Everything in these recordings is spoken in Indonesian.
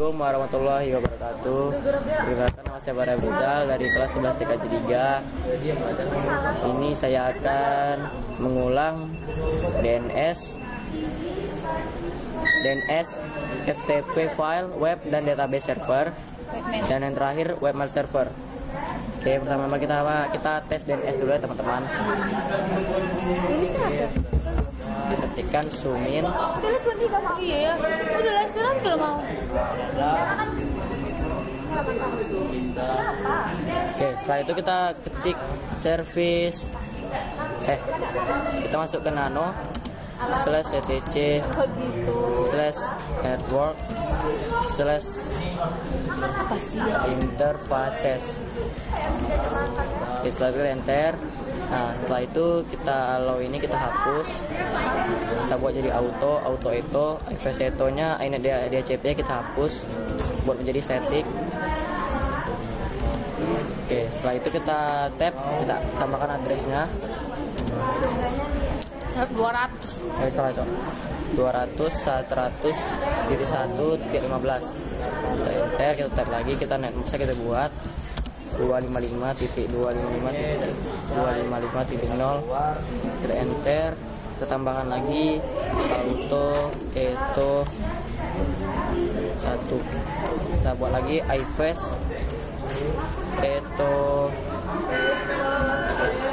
Assalamualaikum warahmatullahi wabarakatuh. Perkenalkan, nama saya Bara Rizal dari kelas 11 TKJ 3. Sini saya akan mengulang DNS, FTP file, web dan database server, dan yang terakhir webmail server. Oke, pertama kita tes DNS dulu ya teman-teman. Ketikkan zoomin. Iya ya, udah laseran kalau mau. Oke, setelah itu kita ketik service. Kita masuk ke nano /etc /network /interfaces. Setelah itu enter. Nah, setelah itu kita allow ini kita hapus. Kita buat jadi auto itu FSETO nya ini DHCP nya kita hapus buat menjadi static. Oke, setelah itu kita tab, kita tambahkan addressnya 200. Salah itu 200.100.1.15. Kita enter, kita tab lagi, kita netmask kita buat 255.255.255.0. kita enter, kita tambahkan lagi auto eto 1. Kita buat lagi iFace eto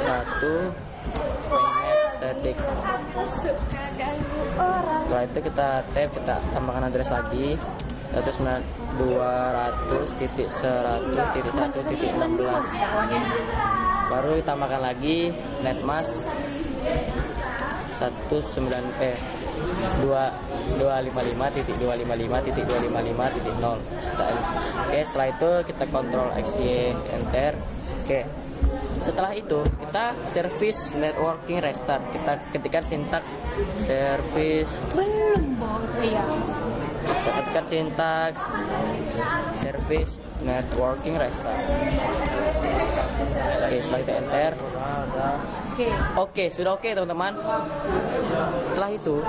1 static. Setelah itu kita tab, kita tambahkan address lagi 200.100.1.16. baru ditambahkan lagi netmask 255.255.255.0. Oke, setelah itu kita kontrol XY enter. Oke, setelah itu kita service networking restart. Kita ketikkan sintaks service. Iya. Kita ketikkan sintaks service networking restart. Oke, setelah itu enter. Oke, sudah oke teman-teman. Setelah itu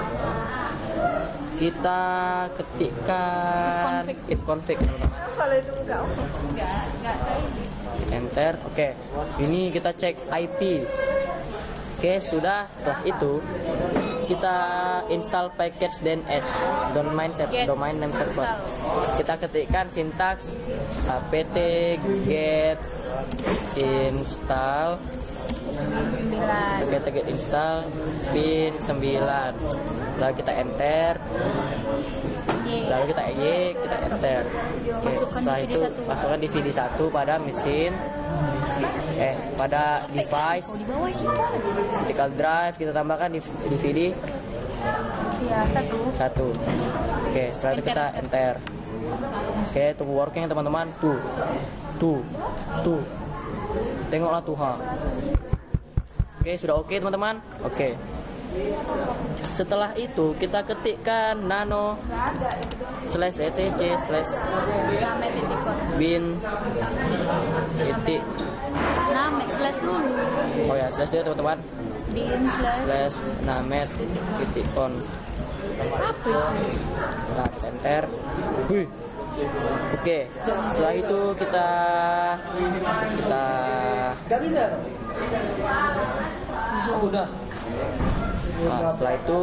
kita ketikkan if config teman-teman. Enter. Oke, ini kita cek IP. Oke, sudah. Setelah itu kita install package DNS, domain name server. Kita ketikkan sintaks apt get install pin 9. Lalu kita enter. Lalu kita kita enter. Oke, setelah itu masukkan DVD 1 pada mesin pada device. Vertical drive kita tambahkan DVD Iya, 1. Oke, setelah itu kita enter. Oke, tunggu working teman-teman. Tuh. Tengoklah tuh. Oke, sudah oke teman-teman. Oke. Setelah itu kita ketikkan nano /etc /bin titik. Slash dulu. Oh ya, slash dulu teman-teman. Bin /namet titik on. Apa? Nah, kita enter. Oke, setelah itu kita nah, setelah itu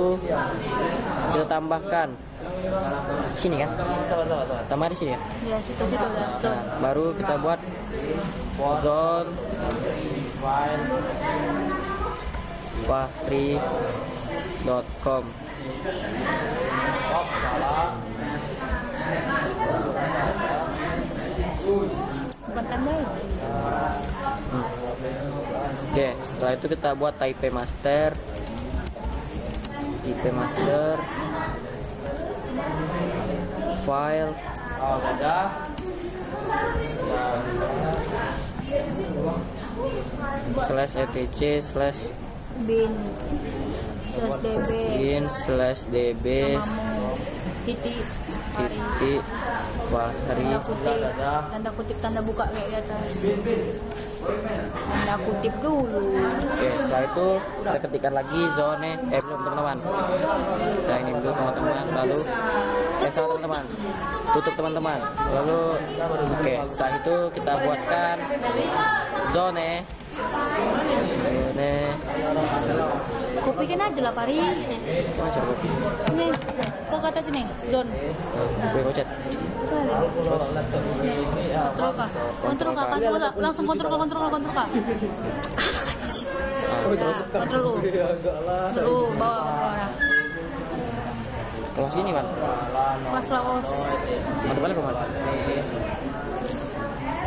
kita tambahkan sini kan? Tambah di sini ya? Ya, situ udah. Nah, baru kita buat zone fahri.com. Bukan tanda. Oke, setelah itu kita buat IP master file /etc bin /db titik Fahri tanda kutip tanda buka kayak di atas. Tanda kutip dulu. Oke, setelah itu kita ketikkan lagi zone belum teman-teman. Kita ini dulu teman-teman, lalu salah teman-teman, tutup teman-teman. Lalu oke, setelah itu kita buatkan zone. Kopi kan aja lah Pari. Mana cara kopi? Sini, kau kata sini, zone. Gue kocet. Kontrol kah, langsung kontrol kah. Kontrol lu, bawah. Kalau sini man. Pas Laos. Ada balik man.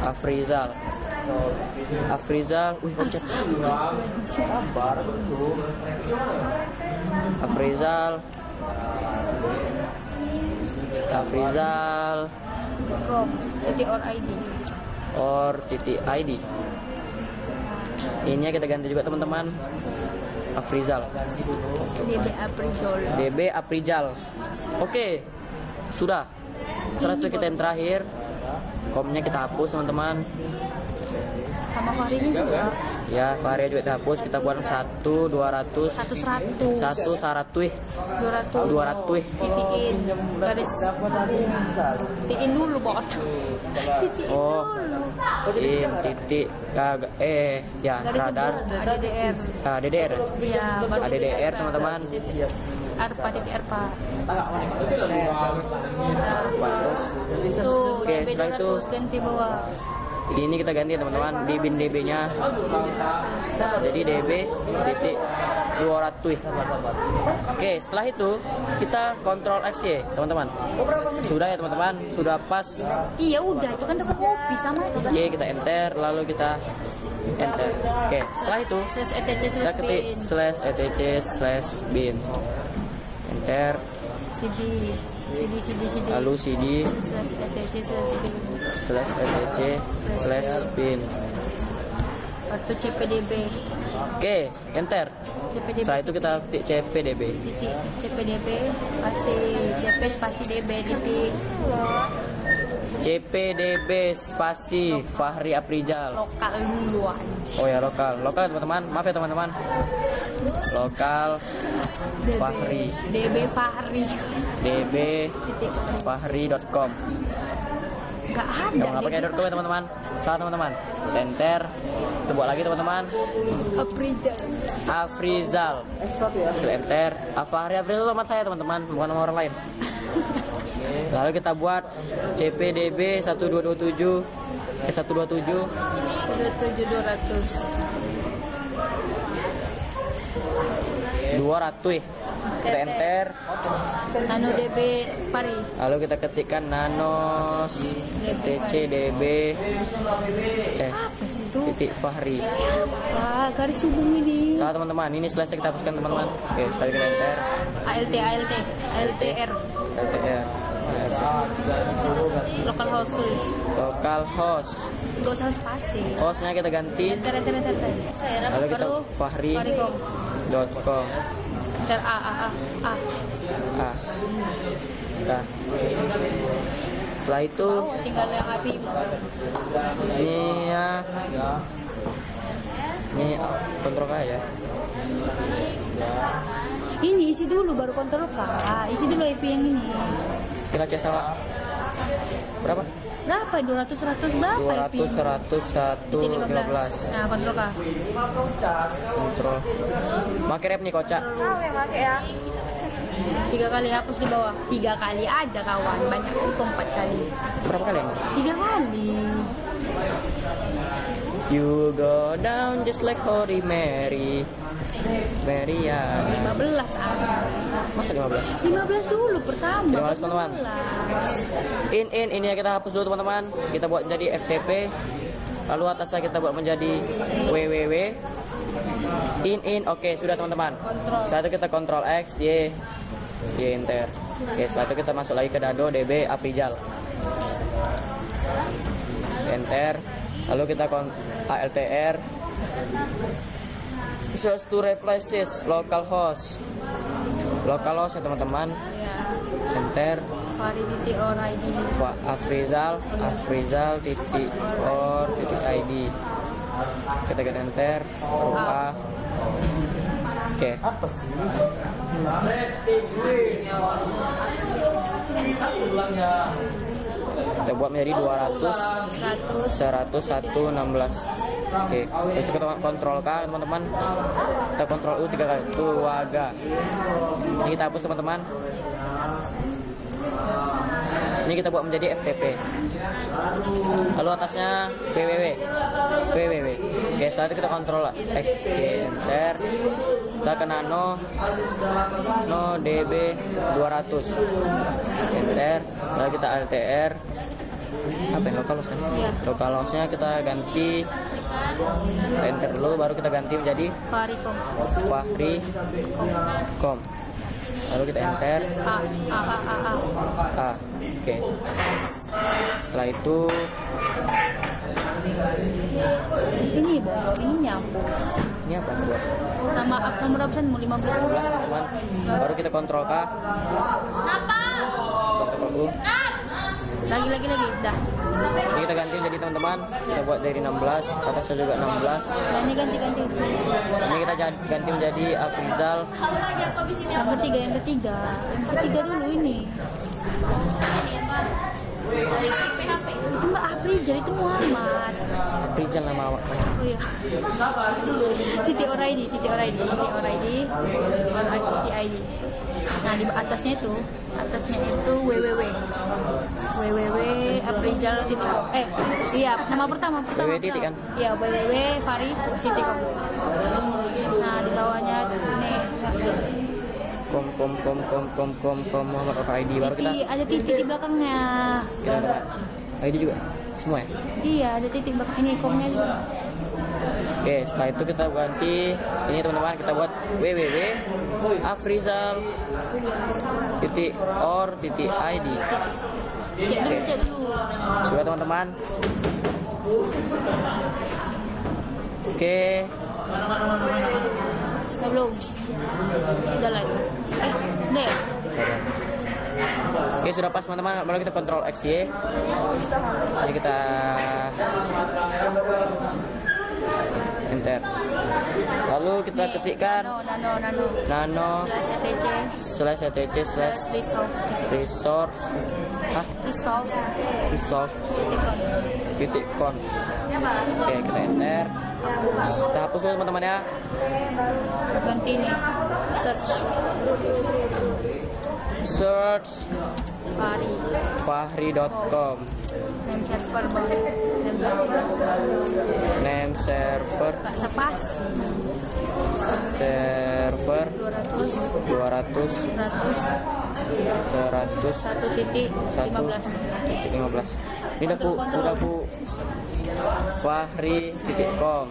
Afrizal, kocet. Afrizal. .id. Ini kita ganti juga teman-teman. Afrizal. DB Aprizal. Oke. Sudah. Setelah itu kita yang terakhir. Komnya kita hapus teman-teman. Sama Fahri juga. Ya, Fahri juga kita hapus. Kita buat 100. Titiin. Garis. Titiin dulu bot. Oh. Titik. Ya, radar. DDR. DDR. Iya, baru DDR teman-teman. Arpa. Tuh, Oke, setelah itu ganti bawah. ini kita ganti teman-teman di bin DB-nya. Jadi DB titik 200. Oke, setelah itu kita kontrol X ya, teman-teman. Sudah ya teman-teman, sudah pas. Iya udah, itu kan udah kopi sama. Oke, kita enter lalu kita enter. Oke, setelah itu kita ketik /etc/bin. Enter. CD. Lalu CD /etc/bin. Kartu CPDB. Oke, enter. Setelah itu kita ketik CPDB. Titik CPDB spasi DB titik. CPDB spasi Fahri Aprizal. Lokal dulu aja. Oh ya, lokal teman-teman. Maaf ya teman-teman. Lokal Fahri. DB Fahri. dbfahri.com. Gak ada. Jangan pakai .com ya teman-teman. Salah teman-teman. Enter. Kita buat lagi teman-teman. Afrizal. Kita enter. Fahri Aprizal sama saya teman-teman, bukan nama orang lain. Lalu kita buat CPDB 1227 127 200. Kita enter. Nano DB Pari. Lalu kita ketikkan nanos TCDB Apa sih itu? titik Fahri. Garis hubung ini. Salah teman-teman, ini slash kita hapuskan teman-teman. Oke, sekali kita enter. ALTR. LTR. Local host. Gak usah spasi. Hostnya kita ganti. Enter. Lalu kita fahri.com. Enter A. Nah. Setelah itu Tinggal yang api. ini kontrol ya. Ini isi dulu baru kontrol isi dulu IP yang ini. Kita cek sama berapa? 200 100 berapa IP? 200 100 15. Nah, kontrol kah? Kontrol. Pakai rep nih kocak. Pakai ya. 3 kali hapus di bawah. 3 kali aja kawan. Banyak itu 4 kali. Berapa kali emang? 3 kali. You go down just like Holy Mary. Marian. 15 Masa 15? 15 dulu pertama. 15 teman-teman. Ini ya kita hapus dulu teman-teman. Kita buat menjadi FTP. Lalu atasnya kita buat menjadi www. Oke, sudah teman-teman. Setelah itu kita kontrol X, Y enter. Oke, setelah itu kita masuk lagi ke dado DB Aprizal. Enter. Lalu kita ALTR. Just to replace localhost ya teman-teman. Enter. Afrizal.or.id. Kita ke enter. A. Oke. Apa sih? Kita buat menjadi 200, 100, 1, 16. Oke, terus kita kontrol K teman-teman. Kita kontrol U 3 kali. Tuaga. Ini kita hapus teman-teman. Ini kita buat menjadi FTP. Lalu atasnya PWW. Oke, setelah itu kita kontrol lah. Enter. Kita ke nano DB 200. Enter. Lalu kita LTR. Apa yang localhost kan? Iya. Localhostnya kita ganti. Enter dulu, baru kita ganti menjadi Fahri.com. Lalu kita enter A. Oke. Setelah itu ini nyambung. ini apa buat? Nomor absen mau 15. 15 teman. Baru kita kontrol K. Kontrol U. Lagi dah. Ini kita ganti jadi teman-teman. Kita buat dari 16, atasnya juga 16. Nah, ini ganti. Ini kita ganti menjadi Afrizal. Yang ketiga dulu ini. Itu nggak Afrizal, itu Muhammad. Afrizal nama awak. Oh iya. titik .id. Nah, di atasnya itu www Afrizal.com. Iya, nama pertama. www titik kan? Iya, www.fahri.com. Nah, di bawahnya ini kom Muhammad ID baru kita ada titik di belakangnya. kita buat ID juga semua ya. Iya, ada titik belakang ini komnya juga. Oke, setelah itu kita ganti ini teman-teman, kita buat www.afrizal.or.id. Cek dulu. Sudah teman-teman. Oke. Belum. Udah lah itu. Udah ya? Oke, sudah pas teman-teman. Baru kita kontrol XY. Jadi kita enter. Lalu kita ketikkan nano resource.com. Oke, kita enter. Kita hapus dulu teman-teman ya. Ganti nih. Search Fahri.com. Fahri.com. Name server Gak spasi. server 200 100 1.15. Ini udah bu Fahri.com.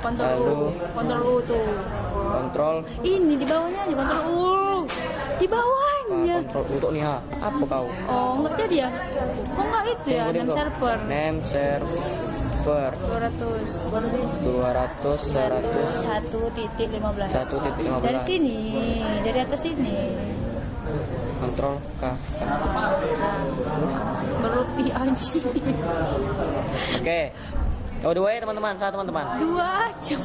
Kontrol U tuh. Kontrol Ini di bawahnya aja kontrol U. Di bawahnya. kontrol untuk nih ha. Apa kau? Oh, enggak jadi ya. Kok enggak itu ya, name server. Name server 200 1.15. 1.15. Dari sini, dari atas sini. Kontrol K. Berlebih anjing. Oke. Oh, dua ya teman-teman, satu teman-teman. 2 jam.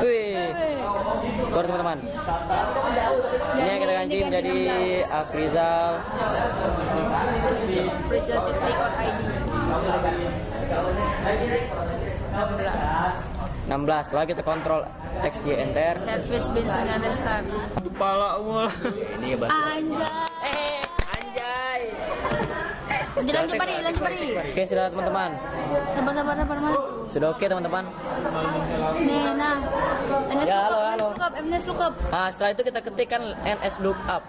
Wih. Sorry teman-teman. Ini yang kita ganti menjadi Afrizal. Afrizal.id 16. Lalu kita kontrol teks Y enter. Service bensin underscore. Kepala umur. Ini ya, Bang. Anjay. Anjay. Lanjut pari. Oke, sudah teman-teman. Sabar mas. Sudah oke teman-teman. Nih, nah. Halo. NS lookup. Nah, setelah itu kita ketikkan NS lookup.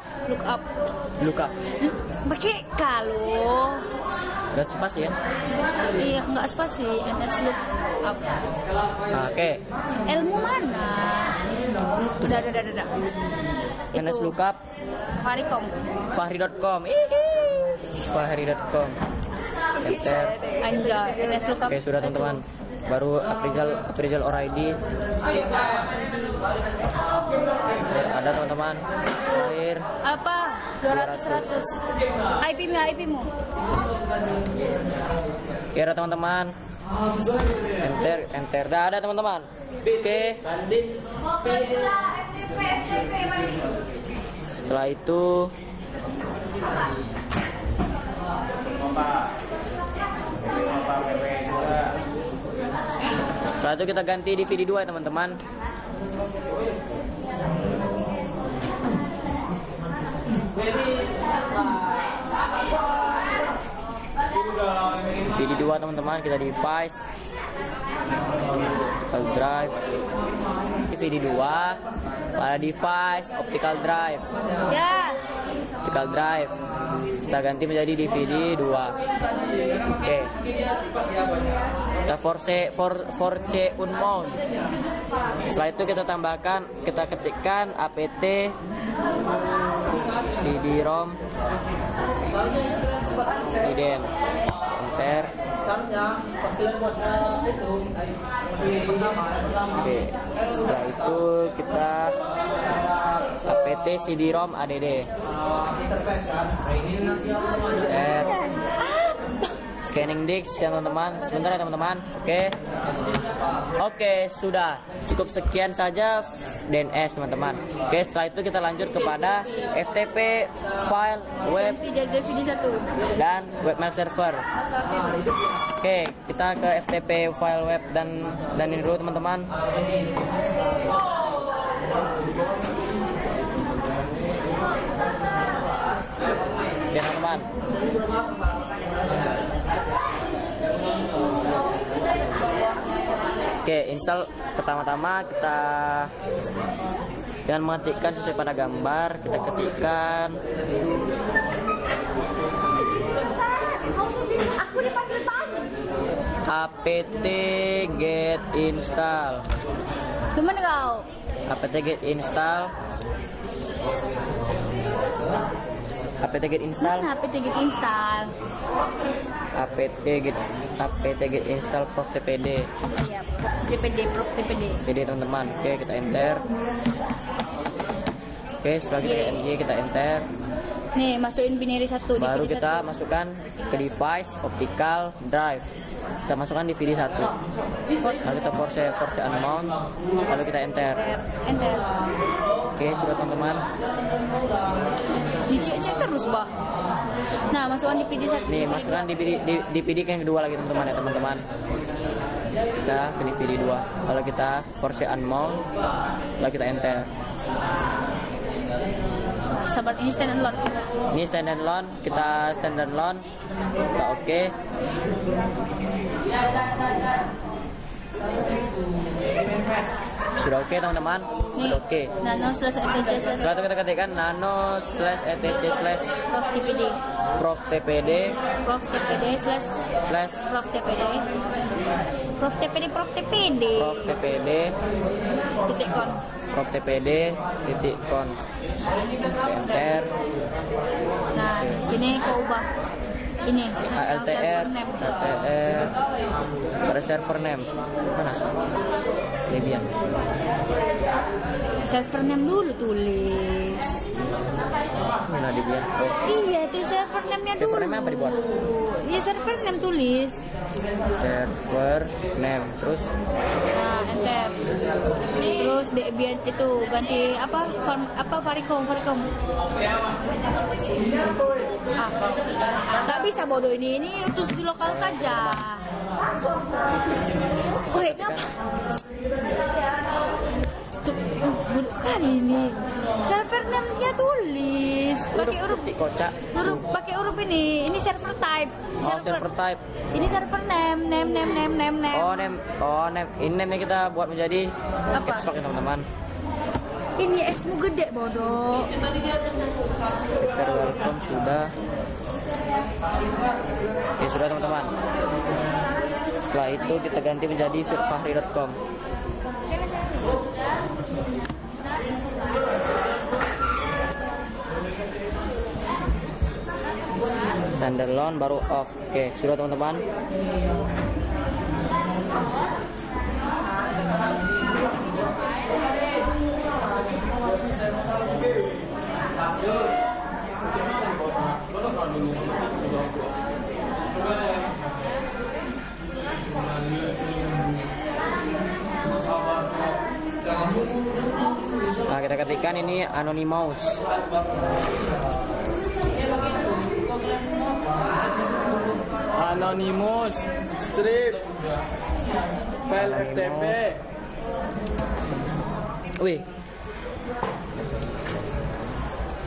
Lookup. Pakai kalau. Gak spasi ya? Iya, enggak spasi. NS lookup. Nah, oke. Ilmu mana? Udah. NS lookup Fahri.com. Fahri.com. Enter. Anjay, NS lookup. Oke, sudah teman-teman. Baru Afrizal or ID. Ada teman-teman. Akhir. Apa? 200. IP-mu. Oke, ada teman-teman. Enter. Dah ada teman-teman. Oke. Setelah itu kita ganti DVD 2 ya teman-teman. DVD 2 teman-teman, kita device optical drive. DVD 2 pada device optical drive. Ya. Optical drive kita ganti menjadi DVD 2. Oke. Kita force unmount. Setelah itu kita tambahkan, kita ketikkan apt cd-rom hidden enter. Oke, setelah itu kita apt cd-rom add. Scanning disk ya teman-teman. Sebentar ya teman-teman. Oke, sudah cukup sekian saja DNS teman-teman. Oke, setelah itu kita lanjut kepada FTP file web dan webmail server. Oke, kita ke FTP file web dan ini dulu teman-teman. Oke teman-teman. Oke, install pertama-tama kita dengan mengetikkan sesuai pada gambar, kita ketikkan apt get install. Gimana kau? Apt get install. apt get install. Mana apt get install? apt get install prof tpd. Iya, prof tpd. Jadi teman-teman, oke kita enter. Oke, setelah kita kita enter. Nih, masukin binary 1. Baru kita masukkan ke device optical drive. Kita masukkan DVD 1. Lalu kita force unmount, lalu kita enter. Oke, sudah teman-teman. Dicek terus, Bah. Nah, masukkan DVD 1. Nih, masukkan DVD yang kedua lagi teman-teman ya teman-teman. Kita ke DVD 2. Lalu kita force unmount, lalu kita enter. Sabar, ini stand and load. Ini stand and load, kita stand and load. Kita oke. Sudah oke teman-teman. Sudah oke. nano/etc/. Setelah itu kita ketikkan nano/etc/ prof tpd titik con. Enter. Nah, sini kau ubah ini ALTR pada server name mana? Debian. Server name dulu tulis. Mana Debian? Iya, tulis server name-nya dulu. Server name apa dibuat? Iya, server name tulis. Server name terus. Nah, enter. Terus Debian itu ganti apa? Varicom. Tak bisa bodoh ini terus di lokal saja. Woi, apa? Bukan ini. Server name-nya tulis pakai huruf kocak. Pakai huruf ini. Ini server type. Server type. Ini server name. Oh, name. Ini name-nya kita buat menjadi caps lock ya teman-teman. Ini esmu gede bodoh. Welcome sudah. Oke, sudah teman-teman. Setelah itu kita ganti menjadi firfahri.com. Standalone baru off. Oke, sudah teman-teman. Nah, kita ketikkan ini Anonymous. Anonymous strip file FTP. Wih,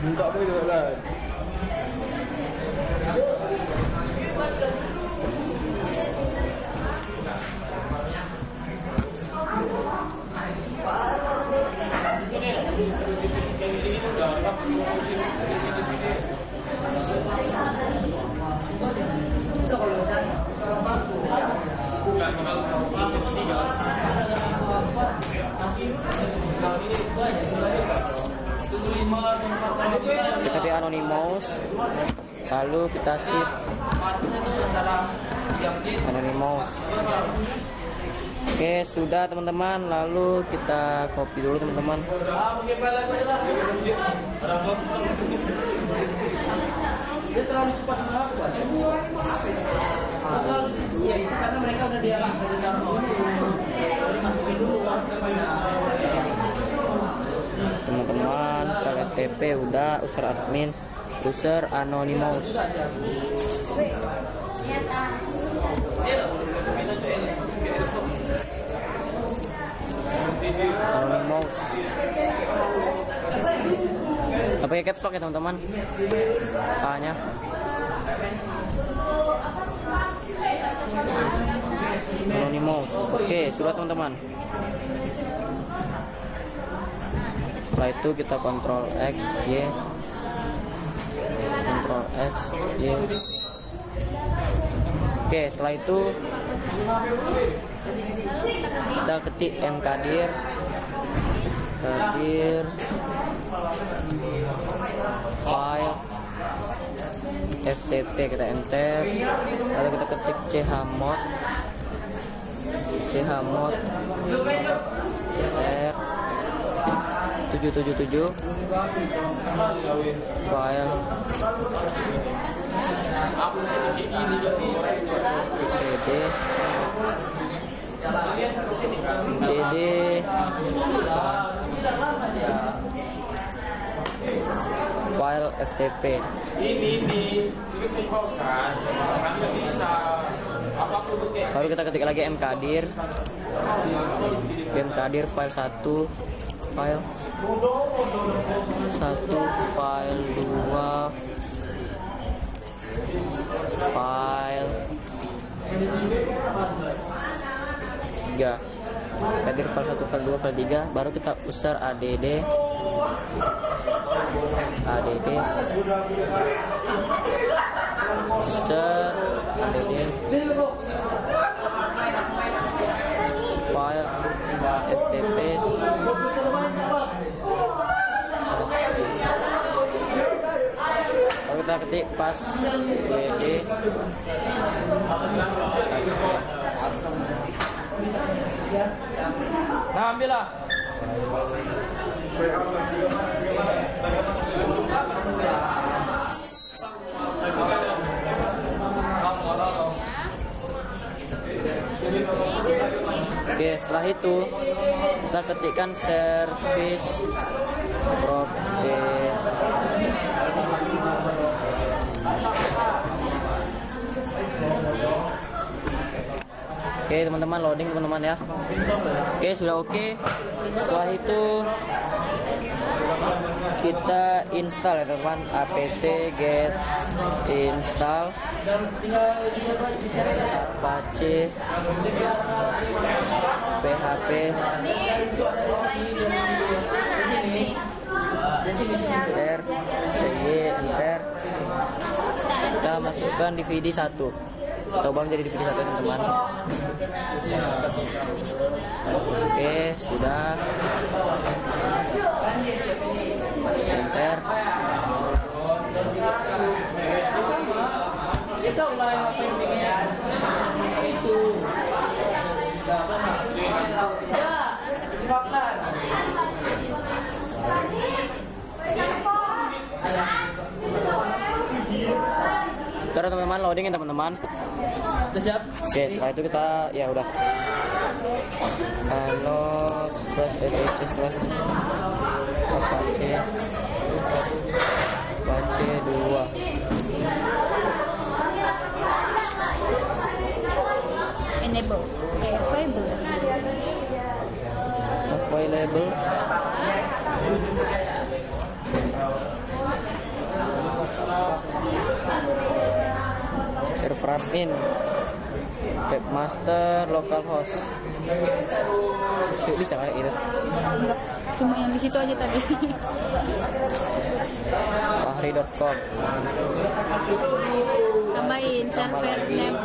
Minta apa itu lah? kita di Anonymous, lalu kita shift Anonymous. Oke, sudah teman-teman, lalu kita copy dulu teman-teman. Teman-teman, file FTP udah, user admin, user Anonymous. Anonymous. Pakai caps lock ya teman-teman. A-nya. Anonymous. Oke, sudah teman-teman. Setelah itu kita Ctrl X, Y, Ctrl X, Y. Oke, setelah itu kita ketik mkdir, file FTP, kita enter, lalu kita ketik chmod r 777 file cd file FTP. Lalu kita ketik lagi mkdir file 1, file 2, file 3, mkdir file 1, file 2, file 3, baru kita user add user file FTP, lalu kita ketik pas wd. Nah, ambillah. Oke, setelah itu kita ketikkan service provider. Oke teman-teman, loading teman-teman ya. Oke, sudah oke. Setelah itu kita install ya teman-teman, apt get install apache php enter enter. Kita masukkan DVD 1. Kita ubah menjadi DVD 1 teman-teman. Oke, sudah. Enter. Sekarang teman-teman loading ya teman-teman. Siap. Oke, setelah itu kita ya udah. Halo /ssh Apache 2. Enable. Available. Server admin, webmaster, localhost. Yuk, bisa kayak gitu. Enggak, cuma yang di situ aja tadi. Fahri.com. Tambahin server name.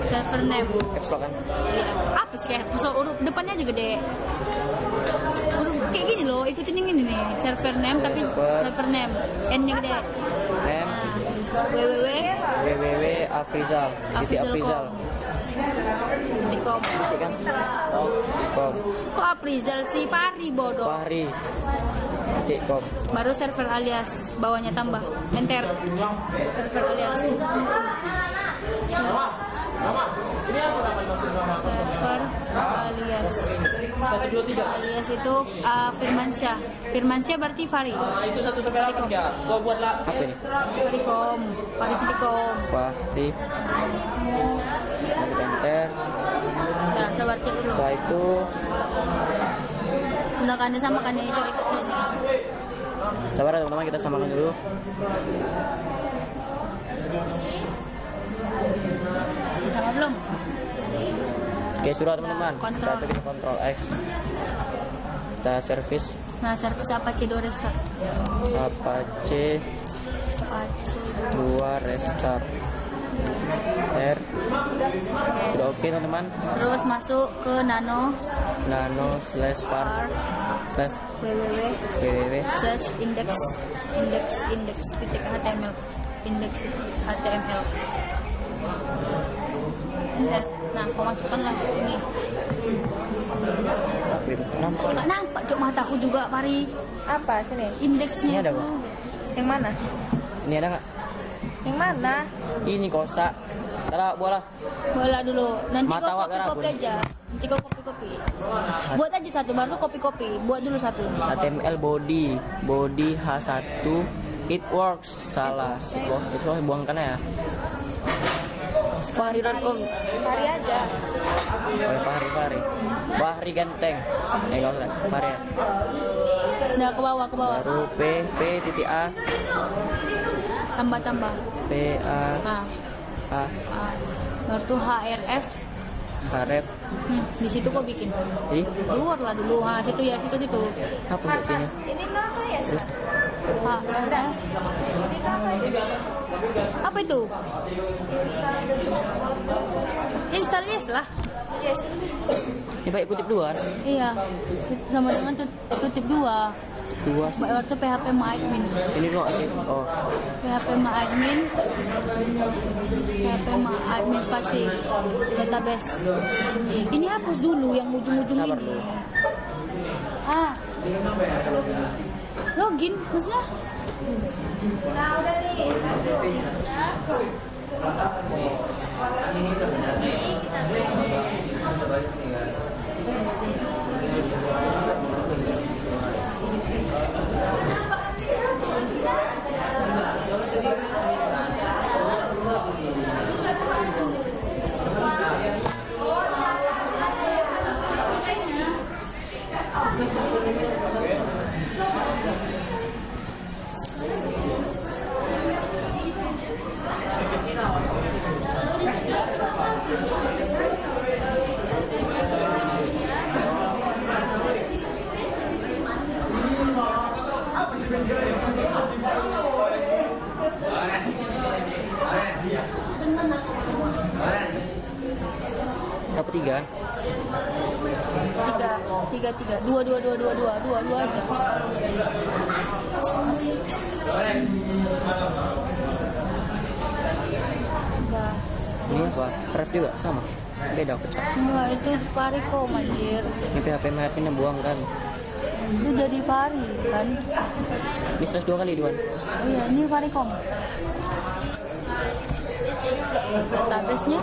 Server name. Caps lock kan? Iya. Apa sih kayak huruf depannya aja gede. Huruf kayak gini loh, ikutin yang ini nih. Server name tapi server name. N-nya gede. Name. www.afrizal. Afrizal.com. Kan? .com. Kok Afrizal sih? Fahri bodoh. Fahri.com. Baru server alias, bawahnya tambah enter. Server alias. Server alias. 1, 2, 3. Alias itu Firmansyah. Firmansyah berarti Fahri. Itu 1 sampai 8 ya. Gua buatlah. Apa ini? Fahri.com. Fahri.com. Fahri. Enter. Nah, sabar cek dulu. Setelah itu Gunakannya samakannya itu ikutnya. sabar ya teman-teman, kita samakan dulu. Sama belum? Oke, sudah teman-teman. Kontrol. Kita kontrol X. Kita service Nah, servis Apache 2 restart. Apache 2 restart. R. Sudah oke teman-teman. Terus masuk ke nano /var www /www index titik html Nah, kau masukkanlah ini. nampak. Nggak nampak cok mataku juga, Pari. Apa sini? Indeksnya Ini ada, tuh. Bang? Yang mana? Ini ada nggak? Yang mana? Ini kosa. Tara bola. Bola dulu. Nanti Mata kau awak copy-copy garabun. aja. Nanti kau copy-copy. Buat aja satu, baru copy-copy. Buat dulu satu. HTML body H1 it works. Salah. Itu buangkan ya. Fahri.com. Hari aja. Fahri ganteng. Enggak usah. Fahri. Ya. Nah, ke bawah. Baru P A Tambah. P A Nah, A baru tuh href. Haref. Di situ kau bikin. Ih, Keluar lah dulu. Ha, situ ya, situ. apa enggak sini? Ini apa ya? Terus href. Apa itu? Install yes lah. Yes. ini baik kutip dua. Iya. Sama dengan tutup 2. Baru tuh PHP admin. Ini kok sih. Oh, PHP admin spasi database. Ini hapus dulu yang ujung-ujung Sabar ini. dulu. Login maksudnya? Nah, udah nih. dapat 3. 3 2 aja. Udah. Ini apa? Ref juga sama. Beda pecah. Enggak, itu Fahri.com anjir. Ini PHP nya buang kan. Itu dari Fahri kan. Ini /2 kali Duan. Oh iya, ini Fahri.com. Database-nya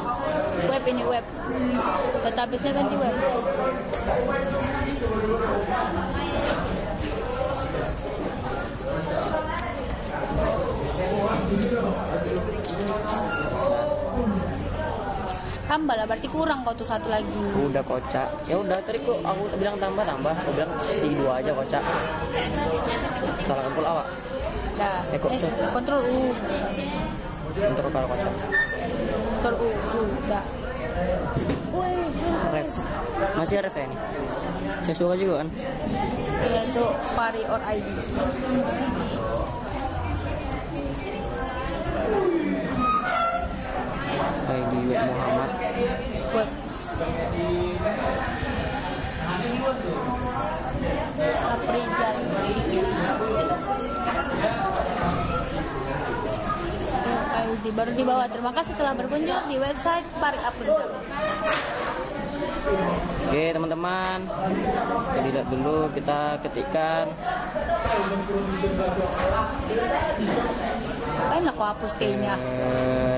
web, ini web. Database-nya ganti web. Tambah lah, berarti kurang kau tuh satu lagi. Udah kocak. Ya udah tadi aku bilang tambah. Aku bilang di 2 aja kocak. Salah kumpul awak. Dah. Kok Kontrol U. Kontrol kalau kocak. Kontrol U. Dah. Wih, Ref. Masih ref ya ini. Saya suka juga kan. ya itu Pari or ID. ID web Muhammad. Web. Aprijal. ID baru di bawah. Terima kasih telah berkunjung di website Pari Aprijal. Oke teman-teman, kita lihat dulu, kita ketikkan. Apain aku hapus kayaknya.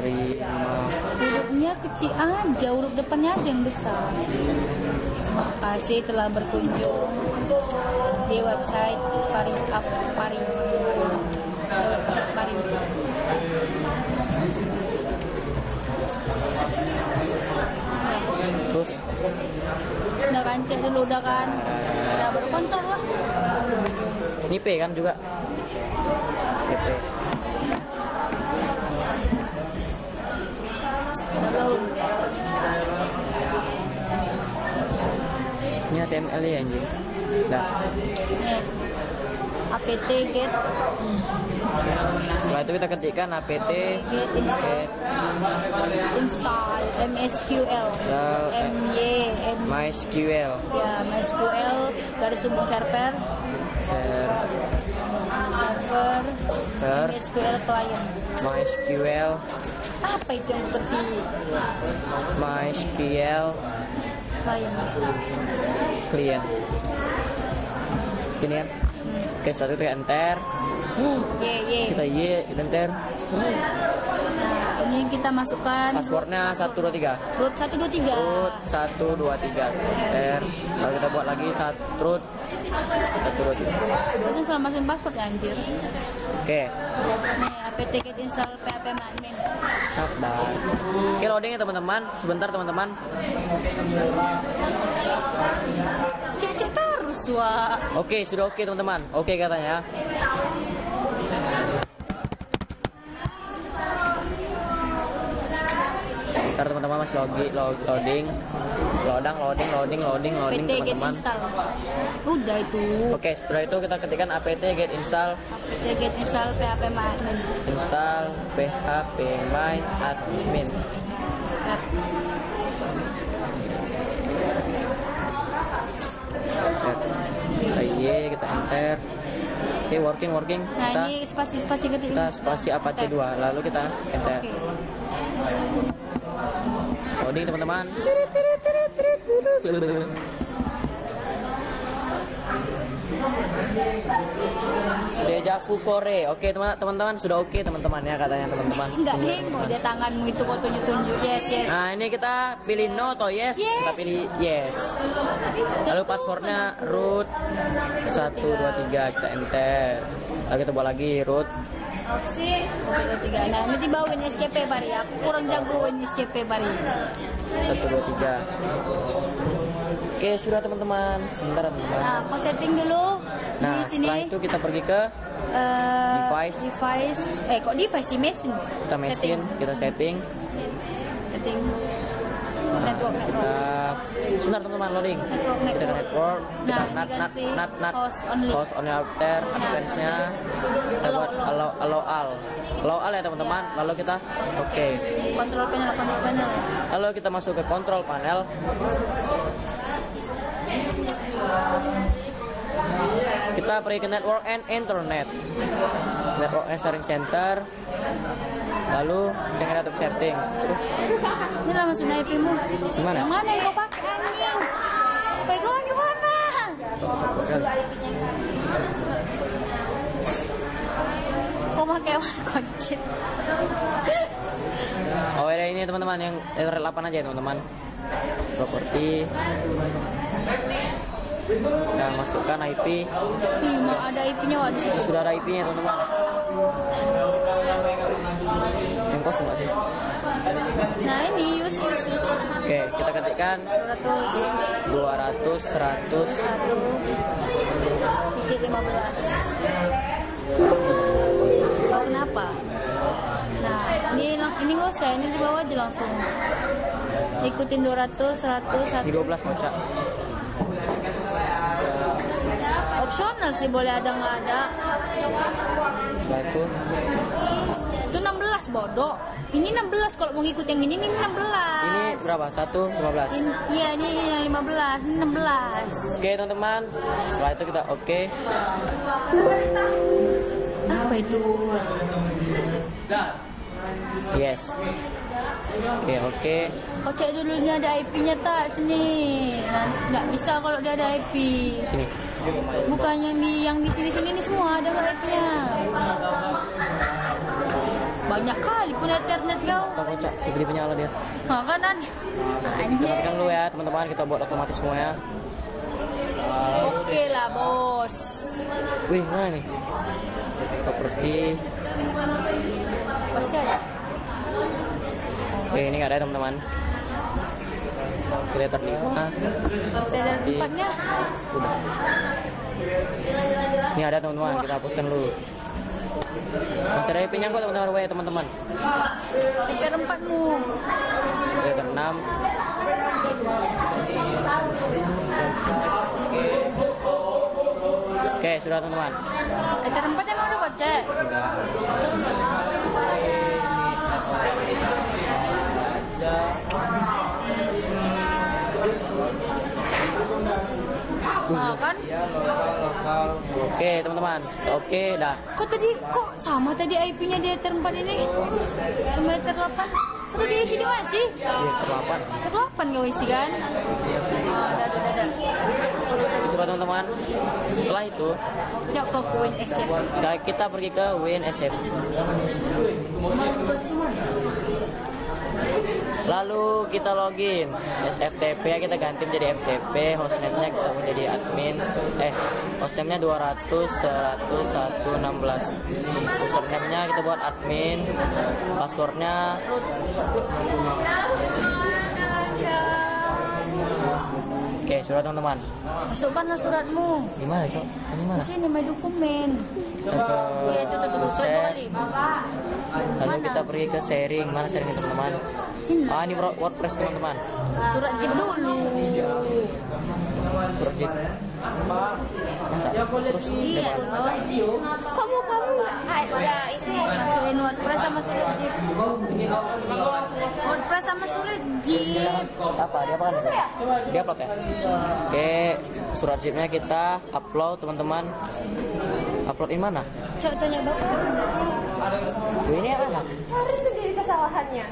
Terima Hurufnya kecil aja, huruf depannya aja yang besar. Terima kasih telah berkunjung di website Pari. terus. Udah kan, cek dulu udah kan. Udah berkontrol lah. Ini P kan juga. PP. Belum. Ini HTML ya anjing. Dah. Nih. apt get Setelah itu kita ketikkan apt get install MySQL MySQL ya MySQL garis hubung server MySQL client. MySQL Apa itu yang seperti MySQL client? Gini kan. Oke, setelah itu kita enter. Kita kita enter. Nah, ini kita masukkan Passwordnya 123. root 123. Root 123. Enter. Lalu kita buat lagi root 123. Itu salah masukin password ya anjir. Oke. Nih apt get install php admin. Sabar. Oke, loading ya teman-teman. Sebentar teman-teman. Cek terus wah. Oke, sudah oke teman-teman. Oke katanya. Ntar teman-teman masih loading apt get teman-teman. install. Udah itu. Oke, setelah itu kita ketikkan apt get install php admin. install php my admin. Set. Kita enter. Oke, working. Nah, Kita ini spasi ketik. kita spasi apache 2, lalu kita enter. Oke. Loading teman-teman. Deja vu Kore. Oke teman-teman, sudah oke teman-teman ya katanya teman-teman. Enggak nengok dia tanganmu itu kok tunjuk-tunjuk. Yes. Nah ini kita pilih no atau yes. Kita pilih yes. Lalu passwordnya root 123, kita enter. Lalu kita buat lagi root. Nah ini dibawain SCP Bari. Aku kurang jago ini SCP Bari. 123. Oke sudah teman-teman. Sebentar teman-teman. Nah kau setting dulu Nah di sini. setelah itu kita pergi ke device. Kok device sih mesin? Kita mesin, kita setting. Network. Sebentar teman-teman loading. Kita ke network, kita Nah, host only router, advance-nya kita buat allow all ya teman-teman. Lalu kita oke. Control panel. Lalu kita masuk ke control panel. Kita pergi ke network and internet. Network and sharing center. Lalu check out setting. Terus Ini lah masuk IP-mu. Gimana? Yang mana yang kau pakai anjing? Pegang gimana? Kau pakai apa? Kocit. Oh ini ini teman-teman, yang letter 8 aja teman-teman. Properti. Kita masukkan IP. Ada IP-nya waduh. Sudah ada IP-nya teman-teman. Yang kosong nggak sih? Nah ini use. Oke, kita ketikkan 200 100 1.15. Kenapa? Nah ini nggak usah, ini di bawah aja langsung. Ikutin 200 100 di 12 kocak. Opsional sih, boleh ada nggak ada. Setelah itu Itu 16 bodoh. Ini 16 kalau mau ngikut yang ini 16. ini berapa? 1.15. Iya ini yang 15, ini 16. Oke teman-teman, setelah itu kita oke. Apa itu? Yes. Oke. Kau cek dulu ini ada IP-nya tak sini. Nah, nggak bisa kalau dia ada IP. Sini. Bukan yang di sini ini semua ada nggak IP-nya? Banyak kali punya internet kau. Kita kocak, tiba-tiba nyala dia. Makanan. Kita Anjir. matikan dulu ya teman-teman, kita buat otomatis semuanya. Oke lah bos. Wih, mana nih? Properti. Pasti ada. Oke, ini nggak ada teman-teman. Creator 5. Ada tempatnya. Udah. Ini ada teman-teman, kita hapuskan dulu. Masih ada IP-nya kok teman-teman. Tiga tempatmu. Creator 6. Oke, sudah teman-teman. Tiga tempat emang udah kau cek. Nah kan? Oke teman-teman, oke dah. Kok sama tadi IP-nya di meter 4 ini? Sama meter 8? Kok tadi isi di mana sih? Iya, terlapan. Meter 8 kau isi kan? Ada. Coba teman-teman. Setelah itu Yuk kau ke Win SF. kita pergi ke WinSF. Lalu kita login SFTP ya, kita ganti menjadi FTP, hostname-nya kita menjadi admin. Hostname-nya 200 100 116. Username-nya kita buat admin. Password-nya oke, surat teman-teman. Masukkanlah suratmu. Gimana, Cok? Ini mana? Di sini my dokumen. Ya itu tuh. Share. Klik Lalu kita pergi ke sharing. Mana sharing teman-teman? sini. Ini WordPress teman-teman. Surat zip dulu. Surat zip. Masa? Terus Iya loh. Kamu udah ini masukin WordPress sama surat zip. WordPress sama surat zip. apa? Dia apa kan? Dia upload ya? Oke, surat zipnya kita upload teman-teman. Upload di mana? Coba tanya bapak. Ini apa? Harus sendiri kesalahannya.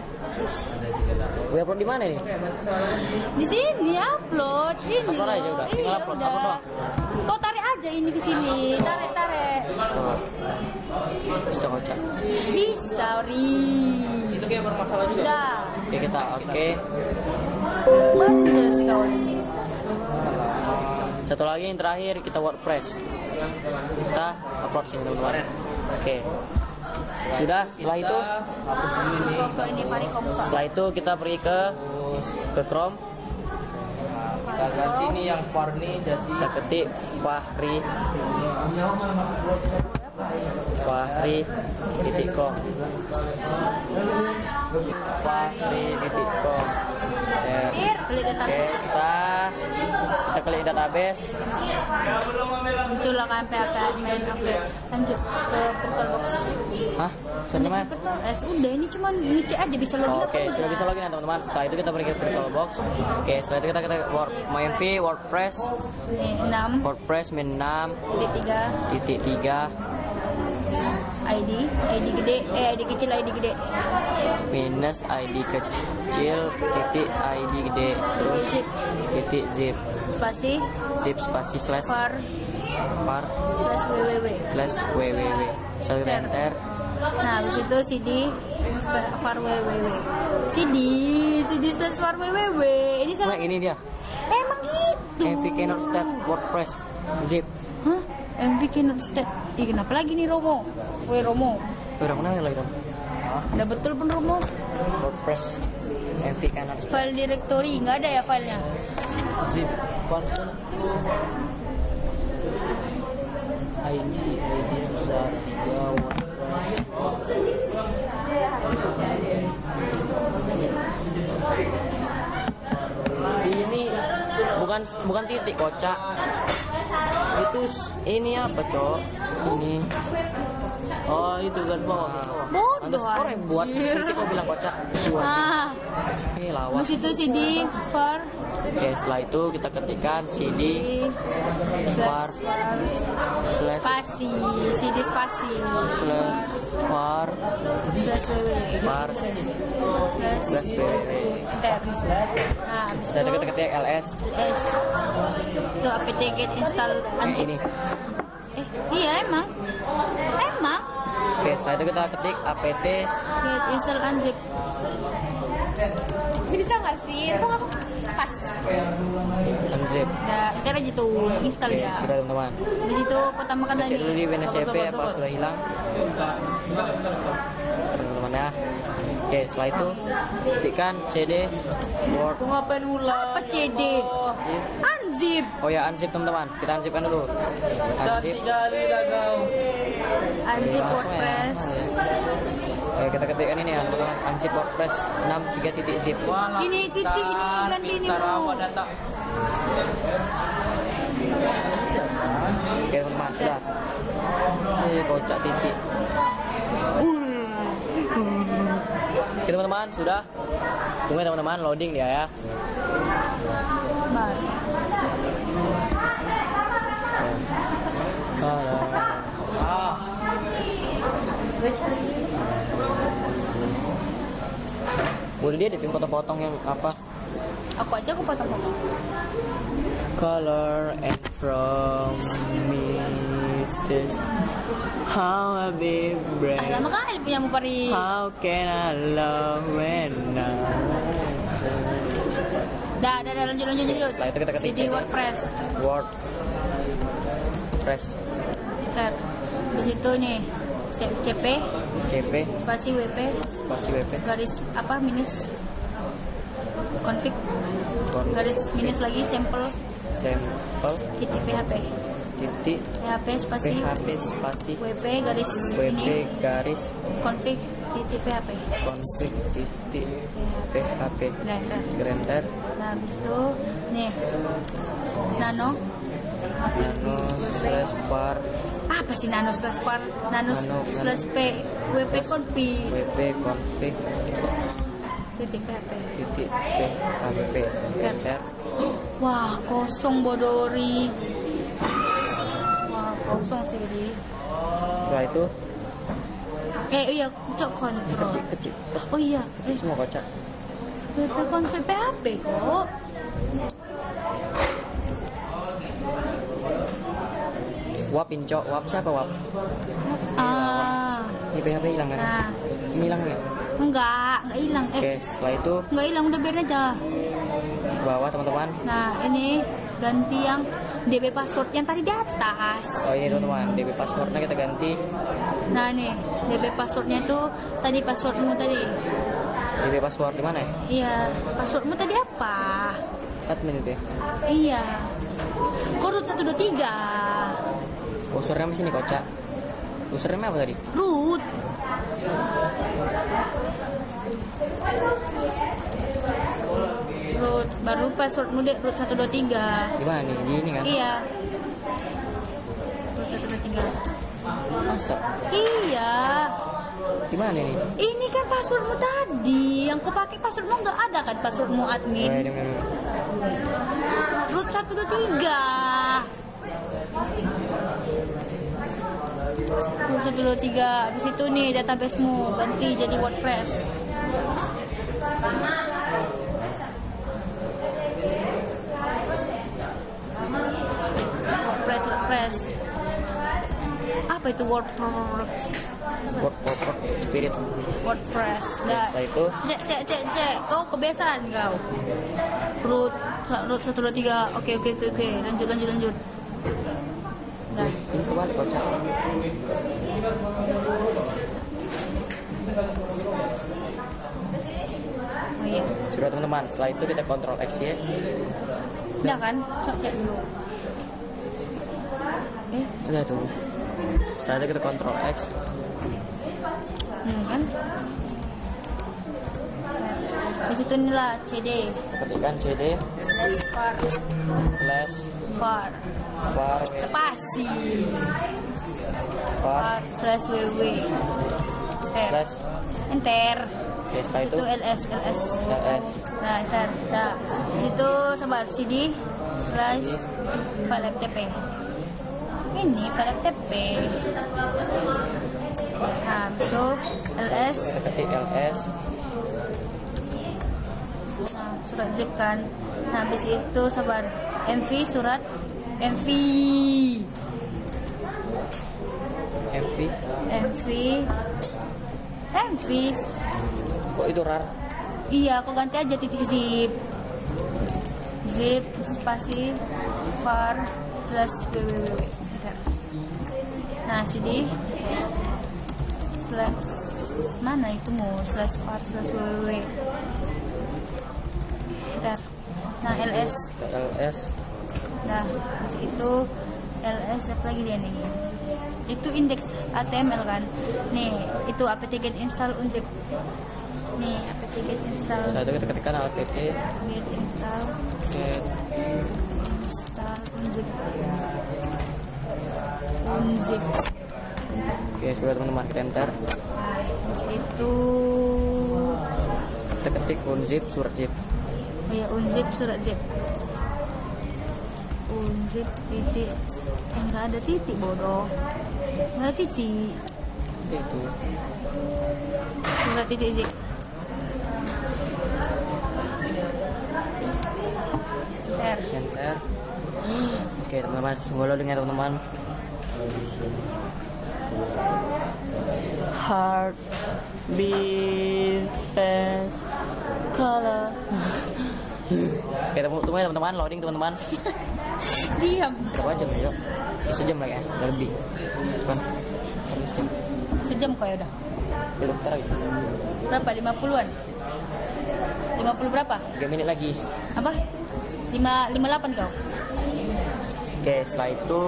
Gue upload di mana nih? Di sini upload ini. Upload aja udah, tinggal Iya upload, udah. upload doang. Kau tarik aja ini ke sini, tarik. Oh. Bisa kocak. Bisa, Ri. Itu kayak bermasalah juga. Udah. Oke, kita oke. Betul sih kawan ini. Satu lagi yang terakhir kita WordPress. Kita upload sini teman-teman. Oke. Sudah, setelah itu Kau ke ini Farikom Kak. setelah itu kita pergi ke Chrome. Kita ganti nih yang Farni jadi Kita ketik fahri.com. fahri.com. Klik Oke, database. kita klik database. Muncullah kan PHP admin. Oke, lanjut ke VirtualBox. Hah? Teman-teman. Udah ini cuma ngecek aja bisa login. Oke, sudah bisa login ya teman-teman. Setelah itu kita pergi ke VirtualBox. Oke, setelah itu kita MyMV WordPress Ini 6 WordPress min 6 titik 3 .3 ID gede ID kecil ID gede minus ID kecil titik ID gede terus zip titik zip spasi slash var var /www. slash www. Sampai enter. Nah, habis itu CD var www. CD slash var www. Ini Nah, salah. ini dia. Emang gitu. MV cannot start WordPress zip. Hah? MV cannot start. Ih, kenapa lagi nih Romo? Woi Romo. Orang mana lagi dong? Udah betul pun Romo. WordPress MV cannot start File directory nggak ada ya filenya? zip. ID besar 3 WordPress. Ini bukan titik kocak. Itu ini apa, Cok? Ini. Oh, itu garis bawah. Bodoh, Underscore yang buat anjir. titik kok bilang kocak. Buat. Ah, Ini lawas. habis itu CD var Oke, setelah itu kita ketikkan CD var slash spasi, CD spasi slash var slash www var slash www. enter. Nah, habis Saya itu ketik ls. ls itu apt get install Nah, unzip. ini. Iya emang. Oke, setelah itu kita ketik apt Get install unzip. Bisa nggak sih? Itu nggak pas. unzip. Udah, enter aja tuh install Oke, ya. sudah teman-teman. Habis itu kau tambahkan Cek dulu lagi. di WNSCP apa sudah hilang. Teman-teman ya. Oke, setelah itu ketikkan cd word. Ngapain ulang? Apa CD? Unzip. Oh ya, unzip teman-teman. Kita unzipkan dulu. Unzip. Cantik kali lah kau. Unzip Langsung ya. WordPress. Oke, kita ketikkan ini ya, teman-teman. Unzip WordPress 63.zip. Walah, Ini titik ini ganti ini pintar mau. awak datang. Oke, teman-teman, sudah. Ini kocak titik. Oke, teman-teman, sudah. Tunggu ya, teman-teman, loading dia ya. Baru. Ah, Boleh dia dipin potong-potong yang apa? Aku aja aku potong-potong. Color and promises. How I be brave. Lama kali punya mu pari. How can I love when I... Dah, lanjut. Setelah itu kita ketik CD WordPress. WordPress Ntar. Di situ nih CP CP spasi WP spasi WP garis apa minus config garis minus lagi sampel titik PHP titik PHP spasi PHP spasi WP garis WP ini garis config titik PHP config titik PHP Grindr. Grindr Nah habis itu nih nano slash var apa sih nano slash var nano slash p WP config WP config titik PHP. titik PHP Grindr. Wah kosong bodori. Wah kosong sih di. Setelah itu Iya cok kontrol. kecil Oh iya semua kocak. WP config PHP kok. Wap incok, wap siapa wap? Ini PHP hilang kan? Nah. Ini hilang nggak? Enggak hilang. Oke, setelah itu Enggak hilang udah biarin aja. ke bawah teman-teman. Nah ini ganti yang DB password yang tadi di atas. Oh ini teman-teman, DB passwordnya kita ganti. Nah nih DB passwordnya tuh tadi passwordmu tadi. DB password di mana ya? Iya passwordmu tadi apa? Admin itu ya. Iya. Kode 123. Usernya di sini kocak. Usernya apa tadi? Root. Root baru passwordmu deh root 123. Di mana nih? Di ini kan? Iya. Root 123. Masa? Iya. Di mana nih? Ini kan passwordmu tadi. Yang kau pakai passwordmu nggak ada kan passwordmu admin. Oh, ini. Root 123. Root 123. Habis itu nih databasemu ganti jadi WordPress. WordPress. Apa apa itu WordPress? Spirit. WordPress. Dah. Setelah itu Cek. Kau kebiasaan kau. Root 1 2 3. Oke. Lanjut. Dah. ini kebalik kocak. Oh iya. Sudah teman-teman, setelah itu kita kontrol X ya. Udah kan? Cek dulu. Udah tuh. Setelah itu kita kontrol X. Kan? Di situ inilah CD. Kita ketikkan CD Far. slash Far. var Spasi. var Far slash ww. slash. Enter. Oke, setelah itu Itu ls. ls. Nah, enter. Nah, di situ sabar cd slash file ftp. Ini file ftp. Nah, itu ls. Kita ketik ls. Nah, surat zip kan. Nah, habis itu sabar mv surat mv Kok itu rar? iya, aku ganti aja titik zip spasi var slash www. Nah, cd slash mana itu mau slash var slash www. Nah, ls. Nah, habis itu ls apa lagi dia nih? Itu indeks HTML kan? Nih, itu apt-get install unzip. Nih, apt-get install. Setelah itu kita ketikkan apt Get install unzip. Oke, sudah teman-teman, kita enter. Nah, terus itu Kita ketik unzip surat zip. oh ya, unzip surat zip. Unzip titik. Enggak ada titik, bodoh. Enggak ada titik. Itu. Surat titik zip. Enter. Oke, teman-teman, tunggu loading ya teman-teman. Heart beat fast color. Oke, tunggu ya teman-teman, loading teman-teman. Diam. Berapa jam ya? Sejam lagi ya, udah lebih. Kan? Sejam kau ya udah. Belum ntar lagi. Berapa? 50-an? 50 berapa? 3 menit lagi. Apa? 58 kau? Oke, setelah itu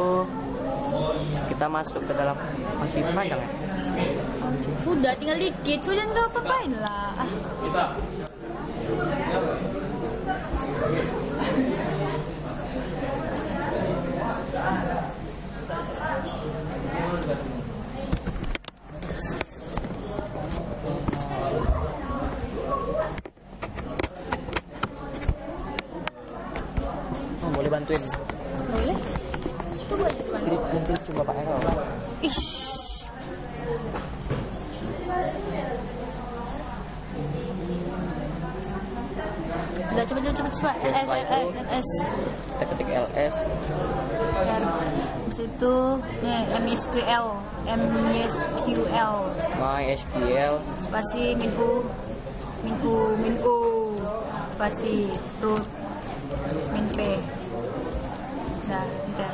kita masuk ke dalam, masih panjang ya? Udah tinggal dikit, kau jangan kau apa-apain lah. Oh, boleh bantuin? Boleh? Itu boleh bukan? Nanti coba Pak Ero. Ih. Udah cepet. ls. Kita ketik ls. Terus itu nih MySQL MySQL spasi min u spasi root min p. Nah, enter.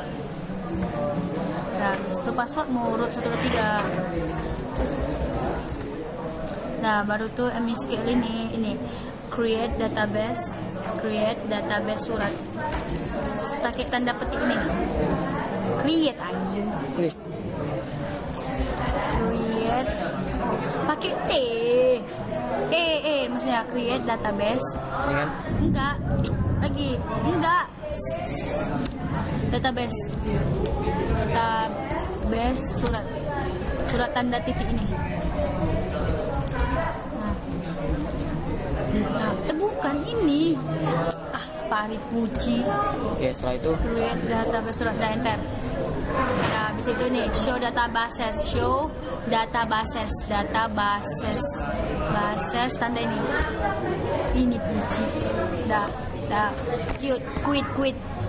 Nah, itu password mau root 1 2 3. Nah, baru tuh MySQL ini create database surat. Pakai tanda petik ini. Create anjing. Create pakai T. Maksudnya create database. dengan Enggak. Database surat tanda titik ini. Nah, bukan ini. Pari puji. Oke, setelah itu Create database surat dan enter. Nah, habis itu nih show databases tanda ini puji. Dah quit.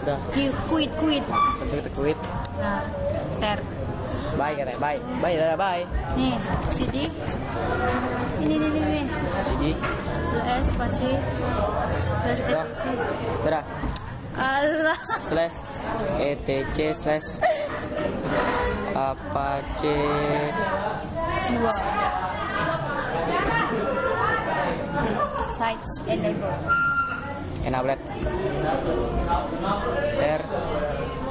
udah Quit. kita quit. Nah, enter. Bye katanya, bye. Bye, dadah, bye. Nih, CD. Ini. CD. Slash spasi. Slash Udah. etc. Udah. Allah. Slash etc slash apache 2. Site enable. enablet enter.